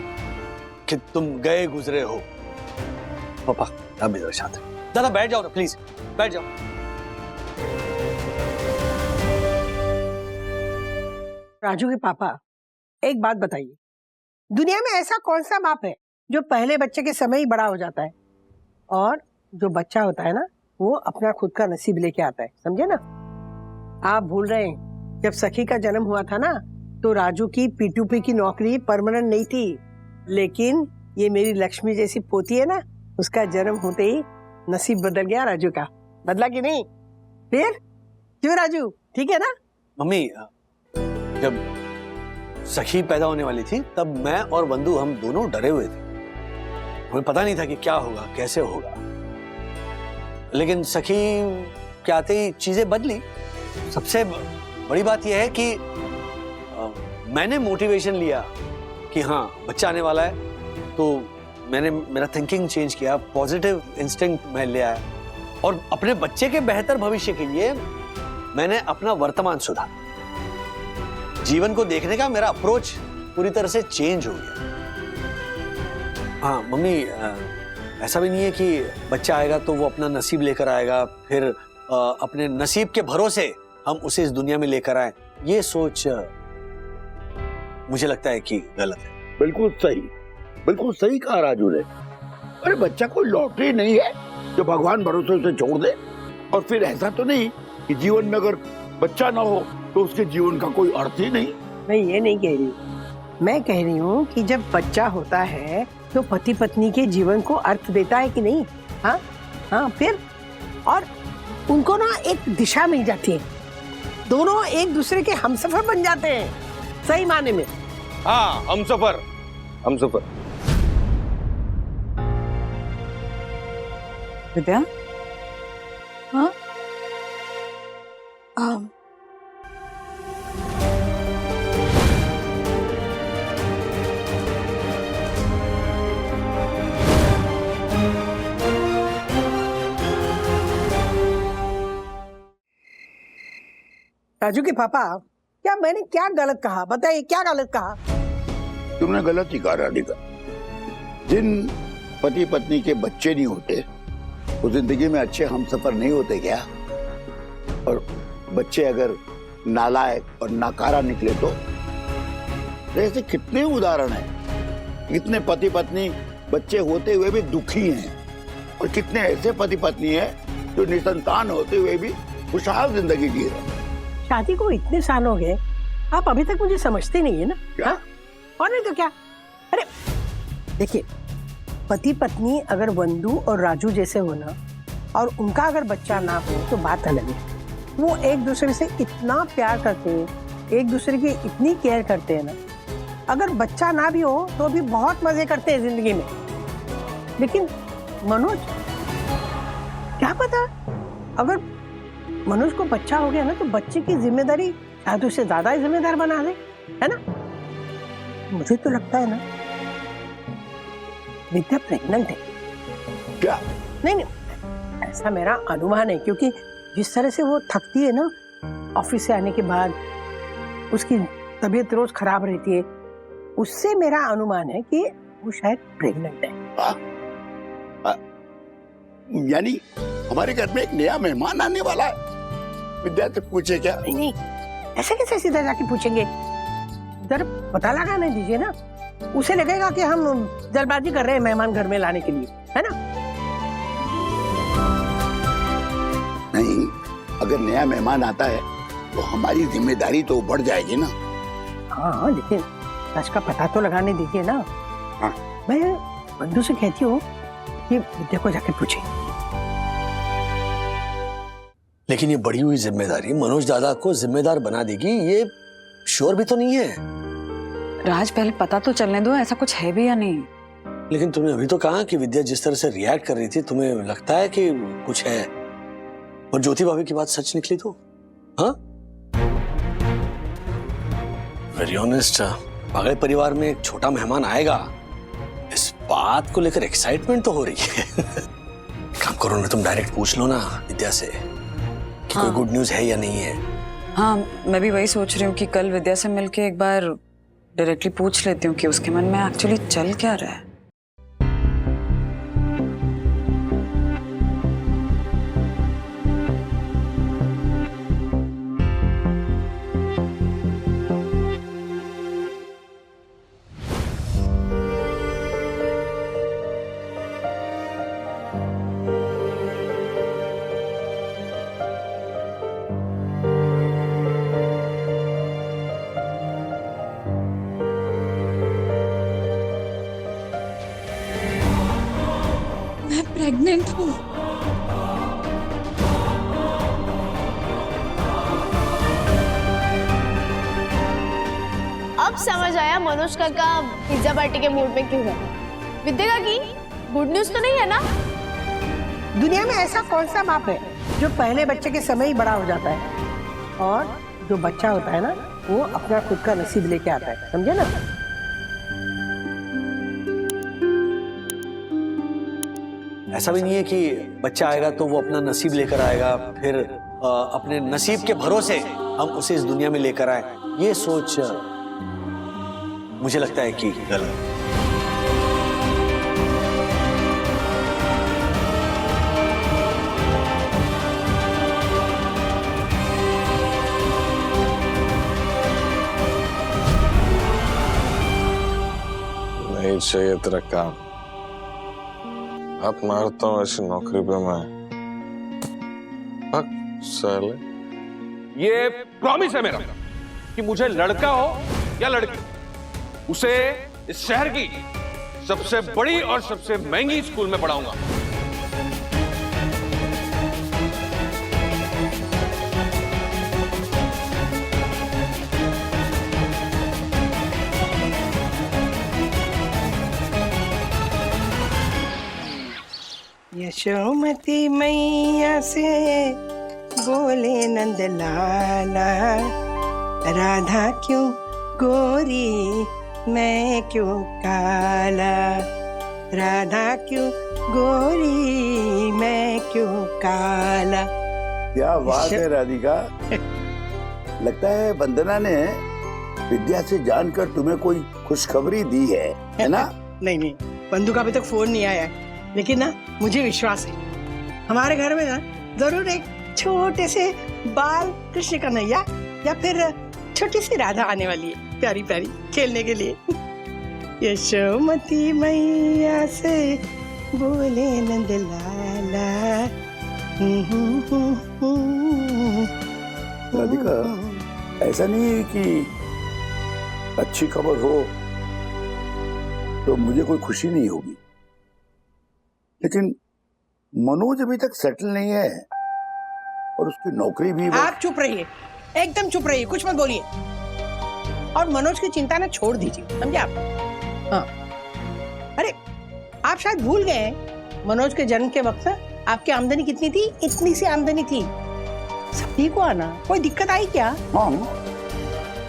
कि तुम गए गुजरे हो। पापा आप इधर साथ। दादा बैठ जाओ ना प्लीज, बैठ जाओ। राजू के पापा, एक बात बताइए, दुनिया में ऐसा कौन सा बाप है जो पहले बच्चे के समय ही बड़ा हो जाता है, और जो बच्चा होता है ना, वो अपना खुद का नसीब लेके आता है, समझे ना? आप भूल रहे हैं, जब सखी का जन्म हुआ था ना, तो राजू की P2P की नौकरी परमानेंट नहीं थी, लेकिन ये मेरी लक्ष्मी जैसी पोती है ना, उसका जन्म होते ही नसीब बदल गया राजू का। बदला कि नहीं? फिर क्यों राजू, ठीक है ना? मम्मी, जब सखी पैदा होने वाली थी तब मैं और बंधु हम दोनों डरे हुए थे। हमें पता नहीं था कि क्या होगा, कैसे होगा, लेकिन सखी के आते ही चीजें बदली। सबसे बड़ी बात यह है कि मैंने मोटिवेशन लिया कि हाँ बच्चा आने वाला है, तो मैंने मेरा थिंकिंग चेंज किया, पॉजिटिव इंस्टिंक्ट मैं ले आया, और अपने बच्चे के बेहतर भविष्य के लिए मैंने अपना वर्तमान सुधारा। जीवन को देखने का मेरा अप्रोच पूरी तरह से चेंज हो गया। हाँ मम्मी, ऐसा भी नहीं है कि बच्चा आएगा तो वो अपना नसीब लेकर आएगा, फिर अपने नसीब के भरोसे हम उसे इस दुनिया में लेकर आए। ये सोच मुझे लगता है कि गलत है। बिल्कुल सही कहा राजू ने। अरे बच्चा कोई लॉटरी नहीं है जो भगवान भरोसे उसे छोड़ दे। और फिर ऐसा तो नहीं कि जीवन में अगर बच्चा ना हो तो उसके जीवन का कोई अर्थ ही नहीं। मैं ये नहीं कह रही, मैं कह रही हूँ कि जब बच्चा होता है तो पति पत्नी के जीवन को अर्थ देता है कि नहीं? हाँ हाँ, फिर और उनको ना एक दिशा मिल जाती है, दोनों एक दूसरे के हमसफर बन जाते हैं सही माने में। हाँ, हमसफर। विद्या, हाँ राजू के पापा, क्या मैंने क्या गलत कहा? बताइए क्या गलत कहा? तुमने गलत ही कहा राधिका। जिन पति पत्नी के बच्चे नहीं होते वो जिंदगी में अच्छे हमसफर नहीं होते क्या? और बच्चे अगर नालायक और नाकारा निकले तो ऐसे कितने उदाहरण हैं। कितने पति पत्नी बच्चे होते हुए भी दुखी हैं, और कितने ऐसे पति पत्नी हैं जो निसंतान होते हुए भी खुशहाल जिंदगी जी रहे हैं। शादी को इतने साल हो गए, आप अभी तक मुझे समझते नहीं है ना? क्या? और नहीं तो क्या? अरे देखिए, पति पत्नी अगर वंदू और राजू जैसे होना और उनका अगर बच्चा ना हो तो बात अलग है। वो एक दूसरे से इतना प्यार करते हैं, एक दूसरे की इतनी केयर करते हैं ना, अगर बच्चा ना भी हो तो भी बहुत मजे करते हैं जिंदगी में। लेकिन मनोज, क्या पता अगर मनोज को बच्चा हो गया ना तो बच्चे की जिम्मेदारी शायद उससे ज्यादा ही जिम्मेदार बना दे, है ना? मुझे तो लगता है ना विद्या प्रेग्नेंट है। क्या? नहीं, ऐसा मेरा अनुमान है, क्योंकि जिस तरह से वो थकती है ना ऑफिस से आने के बाद, उसकी तबीयत रोज खराब रहती है, उससे मेरा अनुमान है कि वो शायद प्रेग्नेंट है। यानी हमारे घर में एक नया मेहमान आने वाला है। विद्या से पूछे क्या? नहीं, ऐसे कैसे सीधा जाके पूछेंगे? जरा पता लगाने दीजिए ना, उसे लगेगा कि हम जल्दबाजी कर रहे हैं मेहमान घर में लाने के लिए, है ना? नहीं, अगर नया मेहमान आता है तो हमारी जिम्मेदारी तो बढ़ जाएगी ना। हाँ, लेकिन सच का पता तो लगाने दीजिए ना। हाँ। मैं बंधु से कहती हूँ कि विद्या को जाके पूछे। लेकिन ये बढ़ी हुई जिम्मेदारी मनोज दादा को जिम्मेदार बना देगी, ये श्योर भी तो नहीं है। राज, पहले पता तो चलने दो, ऐसा कुछ है भी या नहीं। लेकिन तुमने अभी तो कहा कि विद्या जिस तरह से रिएक्ट कर रही थी, तुम्हें लगता है कि कुछ है, और ज्योति भाभी की बात सच निकली तो? हाँ, वेरी ऑनेस्ट, पागल परिवार में एक छोटा मेहमान आएगा, इस बात को लेकर एक्साइटमेंट तो हो रही है। काम करो ना, तुम डायरेक्ट पूछ लो ना विद्या से कि कोई गुड न्यूज है या नहीं है। हाँ, मैं भी वही सोच रही हूँ कि कल विद्या से मिलके एक बार डायरेक्टली पूछ लेती हूँ कि उसके मन में एक्चुअली चल क्या रहा है। प्रेग्नेंट हूँ। अब समझ आया मनोज काका पिज्जा पार्टी के मूड में क्यों है। विद्या की गुड न्यूज तो नहीं है ना? दुनिया में ऐसा कौन सा बाप है जो पहले बच्चे के समय ही बड़ा हो जाता है, और जो बच्चा होता है ना वो अपना खुद का नसीब लेके आता है, समझे ना? ऐसा भी नहीं है कि बच्चा आएगा तो वो अपना नसीब लेकर आएगा, फिर अपने नसीब के भरोसे हम उसे इस दुनिया में लेकर आए। ये सोच मुझे लगता है कि गलत। नहीं चाहिए तेरा काम। हाथ मारता हूँ ऐसी नौकरी पे मैं। साले। ये प्रॉमिस है मेरा कि मुझे लड़का हो या लड़की, उसे इस शहर की सबसे बड़ी और सबसे महंगी स्कूल में पढ़ाऊंगा। यशोमती मैया से बोले नंद लाला, राधा क्यों गोरी मैं क्यों काला, राधा क्यों गोरी मैं क्यों काला। क्या बात है राधिका। लगता है वंदना ने विद्या से जानकर तुम्हें कोई खुशखबरी दी है ना? नहीं नहीं, बंधु का अभी तक फोन नहीं आया है, लेकिन ना मुझे विश्वास है हमारे घर में ना जरूर एक छोटे से बाल कृष्ण कन्हैया या फिर छोटी सी राधा आने वाली है, प्यारी प्यारी खेलने के लिए। यशोमती मैया से बोले नंद लाला। राधिका, ऐसा नहीं है कि अच्छी खबर हो तो मुझे कोई खुशी नहीं होगी, लेकिन मनोज अभी तक सेटल नहीं है और उसकी नौकरी भी। आप चुप रहिए, एकदम चुप रहिए, कुछ मत बोलिए। और मनोज की चिंता ना छोड़ दीजिए, समझे आप? हाँ। अरे आप शायद भूल गए हैं, मनोज के जन्म के वक्त आपकी आमदनी कितनी थी? इतनी सी आमदनी थी। सब ठीक हुआ ना? कोई दिक्कत आई क्या? हाँ,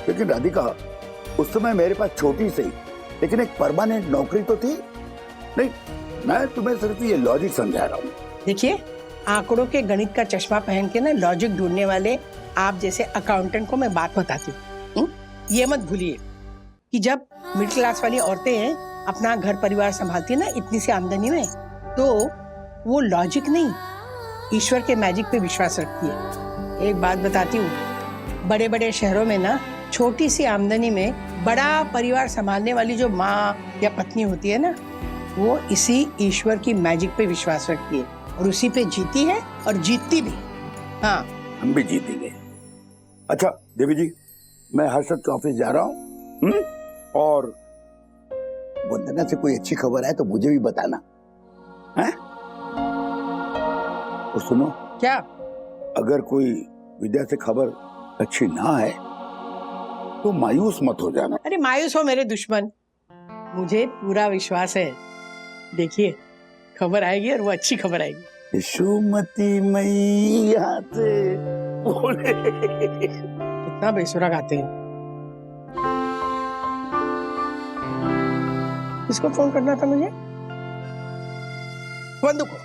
लेकिन राधिका उस समय मेरे पास छोटी सी लेकिन एक परमानेंट नौकरी तो थी नहीं। मैं तुम्हें सिर्फ ये लॉजिक समझा रहा हूँ। देखिए, आंकड़ों के गणित का चश्मा पहन के ना लॉजिक ढूंढने वाले आप जैसे अकाउंटेंट को मैं बात बताती हूँ। ये मत भूलिए कि जब मिडिल क्लास वाली औरतें हैं अपना घर परिवार संभालती है ना इतनी सी आमदनी में, तो वो लॉजिक नहीं ईश्वर के मैजिक पे विश्वास रखती है। एक बात बताती हूँ, बड़े बड़े शहरों में ना छोटी सी आमदनी में बड़ा परिवार संभालने वाली जो माँ या पत्नी होती है ना, वो इसी ईश्वर की मैजिक पे विश्वास रखती है और उसी पे जीती है और जीतती भी। हाँ, हम भी जीतेंगे। अच्छा देवी जी, मैं हर्षद के ऑफिस जा रहा हूँ और वंदना से कोई अच्छी खबर है तो मुझे भी बताना है? और सुनो, क्या? अगर कोई विद्या से खबर अच्छी ना है तो मायूस मत हो जाना। अरे मायूस हो मेरे दुश्मन, मुझे पूरा विश्वास है। देखिए, खबर आएगी और वो अच्छी खबर आएगी। यशोमती मैया से बोले। कितना बेसुरा गाते हैं। किसको फोन करना था मुझे? बंधु को।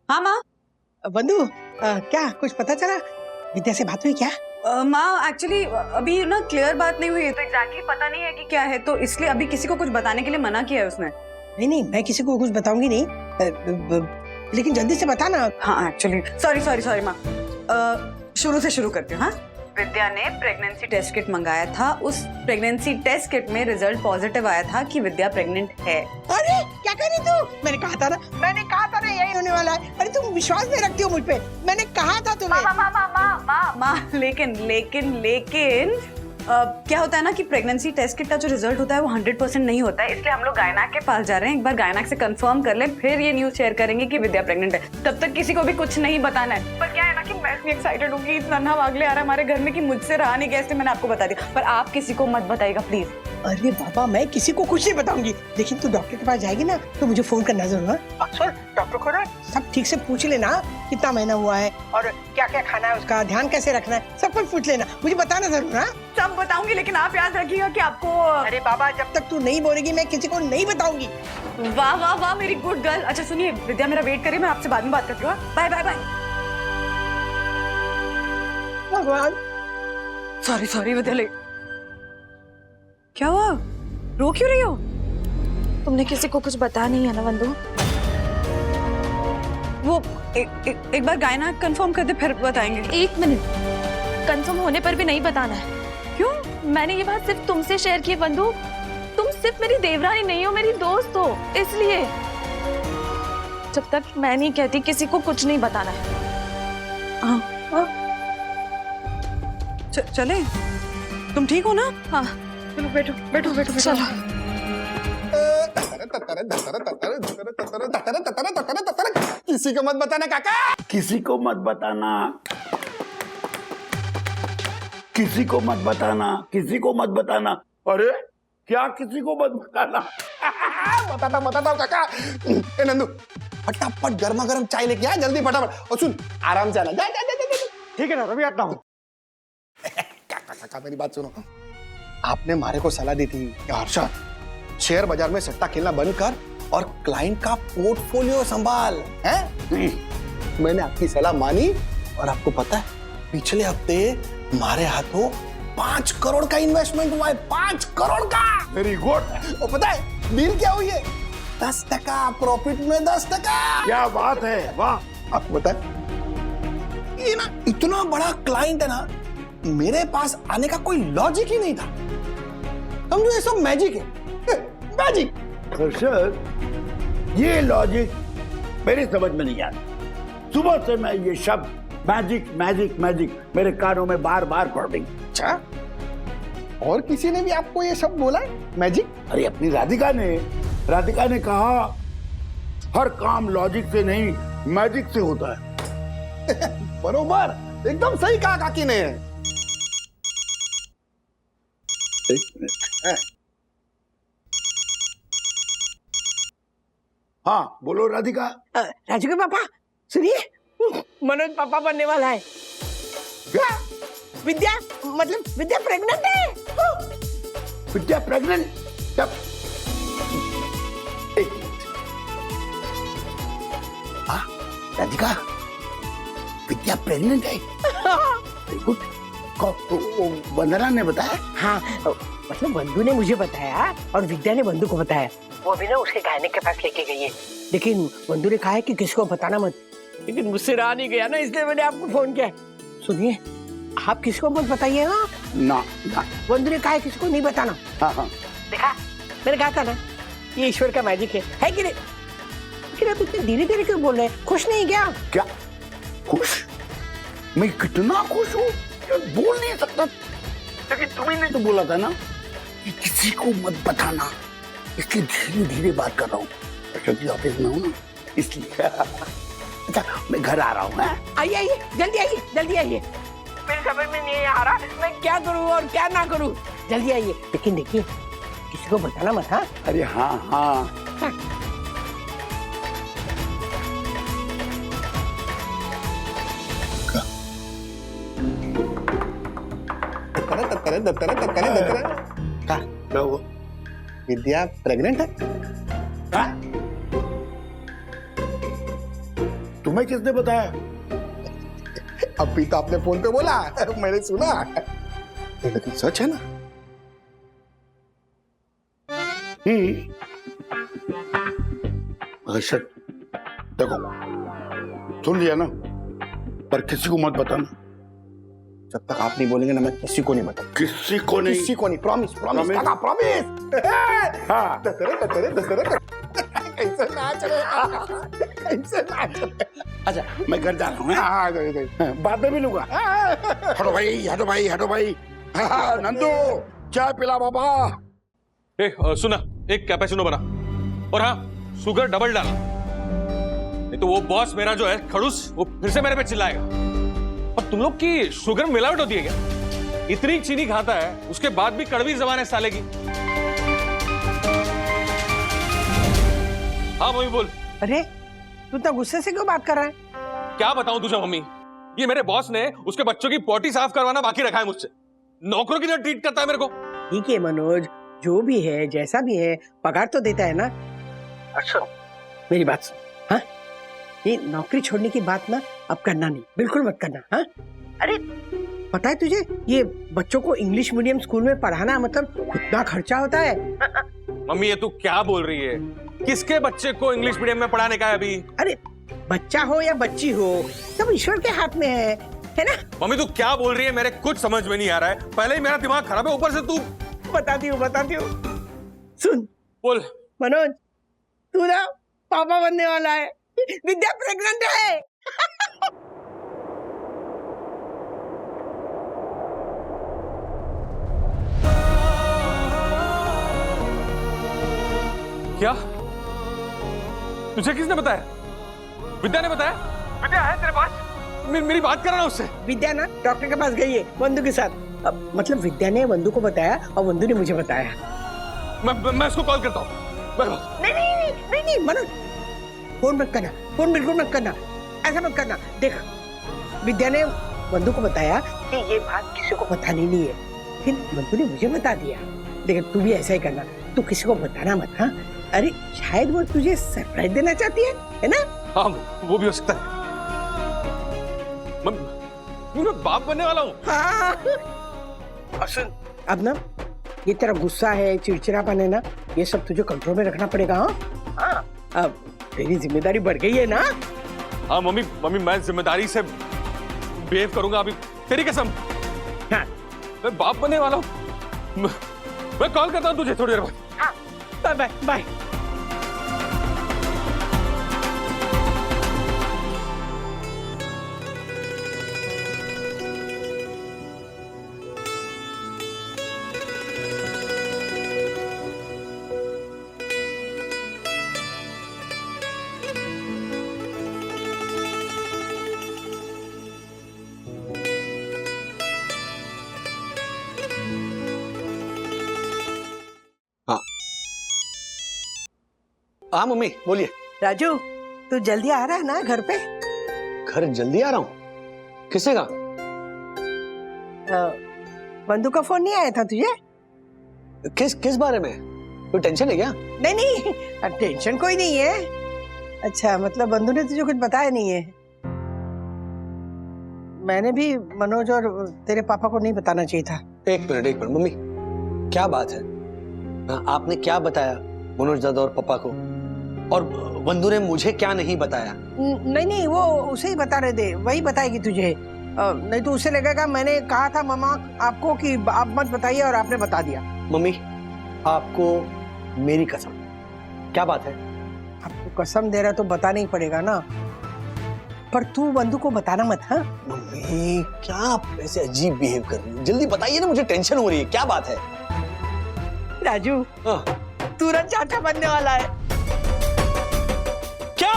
हाँ माँ। बंधु, क्या कुछ पता चला? विद्या से बात हुई क्या? माँ एक्चुअली अभी ना क्लियर बात नहीं हुई है, तो एग्जैक्टली पता नहीं है कि क्या है, तो इसलिए अभी किसी को कुछ बताने के लिए मना किया है उसने। नहीं नहीं, मैं किसी को कुछ बताऊंगी नहीं, लेकिन जल्दी से बता ना। हाँ एक्चुअली सॉरी माँ, शुरू से शुरू करती हूँ। हाँ, विद्या ने प्रेगनेंसी टेस्ट किट मंगाया था, उस प्रेगनेंसी टेस्ट किट में रिजल्ट पॉजिटिव आया था कि विद्या प्रेग्नेंट है। अरे क्या कह रही तू? मैंने कहा था ना यही होने वाला है। अरे तुम विश्वास नहीं रखती हो मुझ पे, मैंने कहा था तुम्हें। माँ, लेकिन क्या होता है ना कि प्रेगनेंसी टेस्ट किट का जो रिजल्ट होता है वो 100% नहीं होता है, इसलिए हम लोग गायनाक के पास जा रहे हैं। एक बार गायनाक से कंफर्म कर ले, फिर ये न्यूज शेयर करेंगे कि विद्या प्रेग्नेंट है। तब तक किसी को भी कुछ नहीं बताना है। पर क्या है ना कि मैं इतनी एक्साइटेड हूँ कि इतना भागले आ रहा है हमारे घर में कि मुझसे रहा नहीं गया, इसलिए मैंने आपको बता दिया। पर आप किसी को मत बताइएगा प्लीज। अरे बाबा, मैं किसी को कुछ नहीं बताऊंगी, लेकिन तू डॉक्टर के पास जाएगी ना तो मुझे फोन करना जरूर। हाँ सुन, डॉक्टर को ना सब ठीक से पूछ लेना, कितना महीना हुआ है और क्या क्या खाना है, उसका ध्यान कैसे रखना है, सब कुछ पूछ लेना, मुझे बताना जरूर। हाँ सब बताऊंगी, लेकिन आप याद रखिएगा कि आपको। अरे बाबा, जब तक तू नहीं बोलेगी मैं किसी को नहीं बताऊंगी। वाह वाह वाह, मेरी गुड गर्ल। अच्छा सुनिए, विद्या मेरा वेट करे, मैं आपसे बाद में बात करती हूँ। Bye bye bye. भगवान, सॉरी सॉरी विद्या, क्या हुआ, रो क्यों रही हो? तुमने किसी को कुछ बताया नहीं है ना वंदु? वो एक बार गायना कंफर्म कर दे, फिर बताएंगे। 1 मिनट, कंफर्म होने पर भी नहीं बताना है। क्यों? मैंने ये बात सिर्फ तुमसे शेयर की वंदु। तुम सिर्फ मेरी देवरानी नहीं हो, मेरी दोस्त हो, इसलिए जब तक मैं नहीं कहती किसी को कुछ नहीं बताना है। हाँ चले, तुम ठीक हो ना? हाँ चलो बैठो बैठो बैठो चलो। किसी को मत बताना काका, किसी को मत बताना, किसी को मत बताना, किसी को मत बताना। अरे क्या किसी को मत बताना? बताता हूँ काका। ए नंदू, फटाफट गर्मा गर्म चाय लेके आ, जल्दी फटाफट। और सुन, आराम से आना। जा जा जा जा। ठीक है ना, अभी आता हूँ। काका मेरी बात सुनो, आपने मारे को सलाह दी थी कि हर्षद, शेयर बाजार में सट्टा खेलना बंद कर और क्लाइंट का पोर्टफोलियो संभाल। हैं? मैंने आपकी सलाह मानी और आपको पता है, पिछले हफ्ते हमारे हाथों 5 करोड़ का इन्वेस्टमेंट हुआ है। 5 करोड़ का। Very good. और पता है डील क्या हुई है? 10% प्रॉफिट में 10%। क्या बात है, वाह। आपको पता है, ये ना इतना बड़ा क्लाइंट है ना, मेरे पास आने का कोई लॉजिक ही नहीं था। समझो ये सब मैजिक है, मैजिक। हर्षद, ये लॉजिक मेरी समझ में नहीं आता। सुबह से मैं ये शब्द मैजिक मैजिक मैजिक मेरे कानों में बार बार पड़ रही। अच्छा, और किसी ने भी आपको ये शब्द बोला है, मैजिक? अरे अपनी राधिका ने कहा हर काम लॉजिक से नहीं मैजिक से होता है। बरोबर, एकदम सही कहा काकी ने। हाँ बोलो राधिका। राजू के पापा सुनिए, मनोज पापा बनने वाला है। क्या? विद्या, मतलब विद्या प्रेग्नेंट है। विद्या प्रेग्नेंट? जब राधिका, विद्या प्रेग्नेंट है? Very good. वंदना ने बताया? हाँ, मतलब बंधु ने मुझे बताया और विद्या ने बंधु को बताया। वो अभी ना उसके गायनिक के पास लेके गई है, लेकिन बंधु ने कहा है कि किसी को बताना मत। लेकिन मुझसे रहा नहीं गया ना, इसलिए मैंने आपको फोन किया। सुनिए, आप किसी को मत बताइए। हाँ ना, बंधु ने कहा है किसी को नहीं बताना। हाँ। देखा, मैंने कहा था ना, ये ईश्वर का मैजिक है कि नहीं? लेकिन आप इतने धीरे धीरे क्यों बोल रहे हैं? खुश नहीं क्या? क्या खुश? मैं कितना खुश हूँ, बोल नहीं सकता। लेकिन तुम्ही ने तो बोला था ना कि किसी को मत बताना, इसलिए धीरे धीरे बात कर रहा हूँ। क्योंकि ऑफिस में हूँ ना, इसलिए। अच्छा, मैं घर आ रहा हूँ। आइए, जल्दी आइए। मेरे समझ में नहीं आ रहा मैं क्या करूँ और क्या ना करूँ। जल्दी आइए, लेकिन देखिए किसी को बताना मत। हाँ? अरे हाँ। विद्या प्रेग्नेंट है? तुम्हें किसने बताया? अभी तो आपने फोन पे बोला, मैंने सुना। लेकिन सच है ना? हर्षद, देखो, सुन लिया ना, पर किसी को मत बताना। जब तक आप नहीं बोलेंगे ना, मैं किसी को नहीं बताऊंगा। किसी को नहीं, प्रॉमिस काका, प्रॉमिस। हाँ। कैसे नाच रहे? अच्छा, मैं घर जा रहा हूँ। बाद में मिलूंगा। हटो भाई। नंदू, चाय पिला बाबा। सुना, एक कैपेचिनो बना, और हाँ, शुगर डबल डालना, नहीं तो वो बॉस मेरा जो है खड़ूस, वो फिर से मेरे पे चिल्लाएगा। अब तुम लोग की शुगर मिलावट होती है क्या? इतनी चीनी खाता है, उसके बाद भी कड़वी जबान है साले की। हाँ मम्मी बोल। अरे तू इतना गुस्से से क्यों बात कर रहा है? क्या बताऊं तुझे मम्मी, ये मेरे बॉस ने उसके बच्चों की पोटी साफ करवाना बाकी रखा है मुझसे। नौकरों की तरह ट्रीट करता है मेरे को। ठीक है मनोज, जो भी है जैसा भी है पगार तो देता है ना। अच्छा मेरी बात सुन, हाँ ये नौकरी छोड़ने की बात ना अब करना नहीं, बिल्कुल मत करना। हाँ अरे पता है तुझे ये बच्चों को इंग्लिश मीडियम स्कूल में पढ़ाना मतलब कितना खर्चा होता है। मम्मी ये तू क्या बोल रही है? किसके बच्चे को इंग्लिश मीडियम में पढ़ाने का है अभी? अरे बच्चा हो या बच्ची हो सब ईश्वर के हाथ में है ना? मम्मी तू क्या बोल रही है? मेरे कुछ समझ में नहीं आ रहा है। पहले ही मेरा दिमाग खराब है, ऊपर से तू। बताती हूँ सुन। बोल। मनोज तू ना पापा बनने वाला है, विद्या प्रेग्नेंट है। क्या? तुझे किसने बताया? विद्या ने बताया? विद्या है तेरे पास? मेरी बात कर रहा उससे। विद्या ना डॉक्टर के पास गई है वंदु के साथ। अब मतलब विद्या ने वंदु को बताया और वंदु ने मुझे बताया। मैं उसको कॉल करता हूँ। नहीं मनोज फोन मत करना, फोन बिल्कुल मत करना, ऐसा मत करना। देख विद्या ने वंदु को बताया कि ये बात किसी को बतानी नहीं है, फिर वंदु ने मुझे बता दिया। लेकिन तू भी ऐसा ही करना, तू किसी को बताना मत। हाँ अरे शायद वो तुझे सरप्राइज देना चाहती है ना? हाँ वो भी हो सकता है। मैं बाप बनने वाला हूँ। हाँ। और सुन अब ना ये तेरा गुस्सा है, चिड़चिड़ापन है ना, ये सब तुझे कंट्रोल में रखना पड़ेगा। हाँ अब तेरी जिम्मेदारी बढ़ गई है ना। हाँ मम्मी मैं जिम्मेदारी से बिहेव करूंगा अभी, तेरी कसम। हाँ मैं बाप बनने वाला हूँ। मैं कॉल करता हूँ तुझे थोड़ी देर बाद। हाँ बाय बाय बाय। हाँ मम्मी बोलिए। राजू तू जल्दी आ रहा है ना घर पे? घर जल्दी आ रहा हूँ? किसने कहा? बंधु का फोन नहीं आया था तुझे? किस बारे में? कोई टेंशन है क्या? नहीं टेंशन कोई नहीं है। अच्छा मतलब बंधु ने तुझे कुछ बताया नहीं है? मैंने भी मनोज और तेरे पापा को नहीं बताना चाहिए था। एक मिनट मम्मी क्या बात है? आपने क्या बताया मनोज दादा और पापा को? और बंधु ने मुझे क्या नहीं बताया? नहीं वो उसे ही बता रहे थे, वही बताएगी तुझे। नहीं तो उसे लगेगा मैंने कहा था मामा आपको कि आप मत बताइए और आपने बता दिया। मम्मी आपको मेरी कसम, क्या बात है? आपको कसम दे रहा तो बताना ही पड़ेगा ना, पर तू बंधु को बताना मत। हाँ मम्मी क्या आप ऐसे अजीब बिहेव कर रही हो? जल्दी बताइए ना, मुझे टेंशन हो रही है। क्या बात है? राजू तुरंत चाचा बनने वाला है। क्या?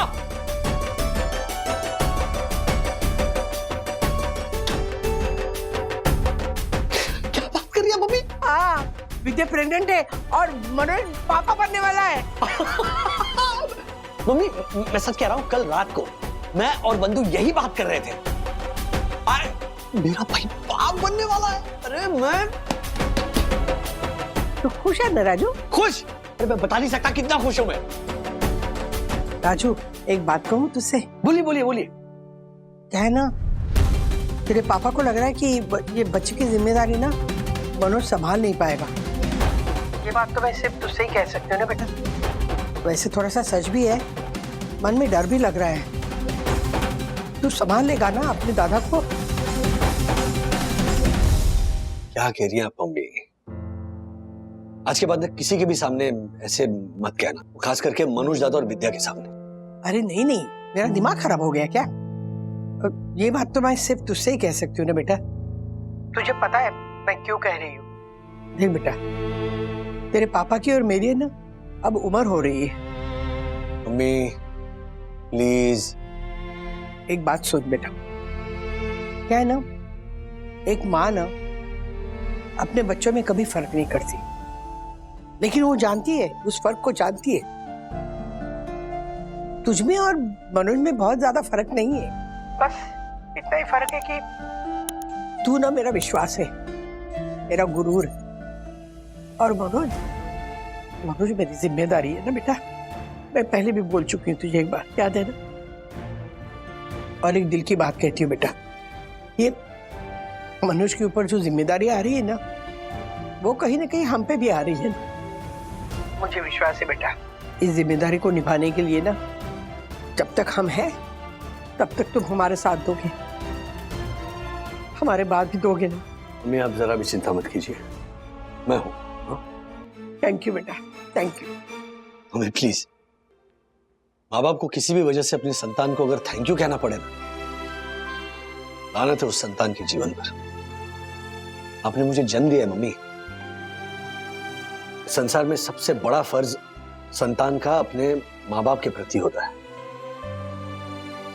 क्या बात कर रही है मम्मी? हाँ विद्या प्रेग्नेंट है और मनोज पापा बनने वाला है। मम्मी मैं सच कह रहा हूँ, कल रात को मैं और बंधु यही बात कर रहे थे। मेरा भाई बाप बनने वाला है। अरे मैं तो खुश है ना राजू? खुश? अरे मैं बता नहीं सकता कितना खुश हूं मैं। राजू एक बात कहूं तुझसे? बोलिए। क्या है ना, तेरे पापा को लग रहा है कि ये बच्चे की जिम्मेदारी ना मनोज संभाल नहीं पाएगा। ये बात तो मैं सिर्फ तुझसे ही कह सकती हूँ ना बेटा। वैसे थोड़ा सा सच भी है, मन में डर भी लग रहा है। तू संभाल लेगा ना अपने दादा को? क्या कह रही है आप मम्मी? आज के बाद में किसी के भी सामने ऐसे मत कहना, खास करके मनोज दादा और विद्या के सामने। अरे नहीं मेरा दिमाग खराब हो गया क्या? ये बात तो मैं सिर्फ तुझसे ही कह सकती हूँ ना बेटा। तुझे पता है मैं क्यों कह रही हूँ? देख बेटा, तेरे पापा की और मेरी है ना अब उम्र हो रही है। मम्मी प्लीज एक बात सुन बेटा। क्या है ना, एक माँ ना अपने बच्चों में कभी फर्क नहीं करती, लेकिन वो जानती है, उस फर्क को जानती है। तुझ में और मनोज में बहुत ज्यादा फर्क नहीं है, बस इतना ही फर्क है कि तू ना मेरा विश्वास है, मेरा गुरूर, और मनोज मेरी जिम्मेदारी है ना बेटा। मैं पहले भी बोल चुकी हूँ तुझे, एक बार याद है ना। और एक दिल की बात कहती हूँ बेटा, ये मनोज के ऊपर जो जिम्मेदारी आ रही है ना, वो कहीं ना कहीं हम पे भी आ रही है ना। मुझे विश्वास है बेटा, इस जिम्मेदारी को निभाने के लिए ना, जब तक हम हैं तब तक तुम हमारे साथ दोगे, हमारे बाद भी दोगे ना। मम्मी आप जरा भी चिंता मत कीजिए, मैं हूं। थैंक यू बेटा, थैंक यू। मम्मी प्लीज, माँ बाप को किसी भी वजह से अपनी संतान को अगर थैंक यू कहना पड़े ना, लानत है उस संतान के जीवन पर। आपने मुझे जन्म दिया है मम्मी। संसार में सबसे बड़ा फर्ज संतान का अपने माँ बाप के प्रति होता है,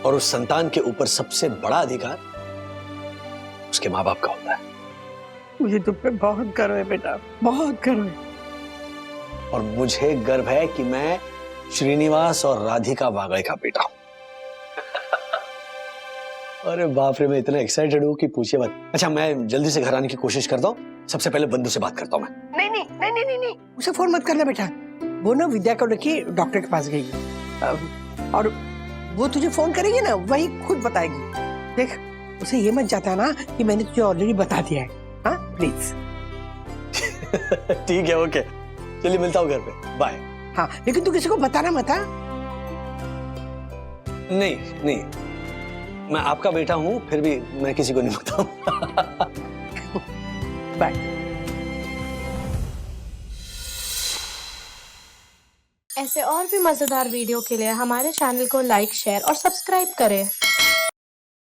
और उस संतान के ऊपर सबसे बड़ा अधिकार उसके माँ बाप का होता है। मुझे तुम पे बहुत गर्व है बेटा, बहुत गर्व है। और मुझे गर्व है कि मैं श्रीनिवास और राधिका वागड़े का बेटा हूं। अरे बाप रे, मैं इतना एक्साइटेड हूं कि पूछिए मत। अच्छा, मैं जल्दी से घर आने की कोशिश करता हूँ, सबसे पहले बंधु से बात करता हूँ मैं। नहीं, उसे फोन मत करना बेटा, वो ना विद्या को लेके डॉक्टर के पास गई है, और वो तुझे फोन करेगी ना, वही खुद बताएगी। देख, उसे ये मत जाता ना कि मैंने तुझे ऑलरेडी बता दिया है। हाँ प्लीज। ठीक है, ओके, चलिए मिलता हूँ घर पे, बाय। हाँ लेकिन तू किसी को बताना मत। हाँ नहीं, मैं आपका बेटा हूं, फिर भी मैं किसी को नहीं बताऊं। बाय। ऐसे और भी मजेदार वीडियो के लिए हमारे चैनल को लाइक, शेयर और सब्सक्राइब करें।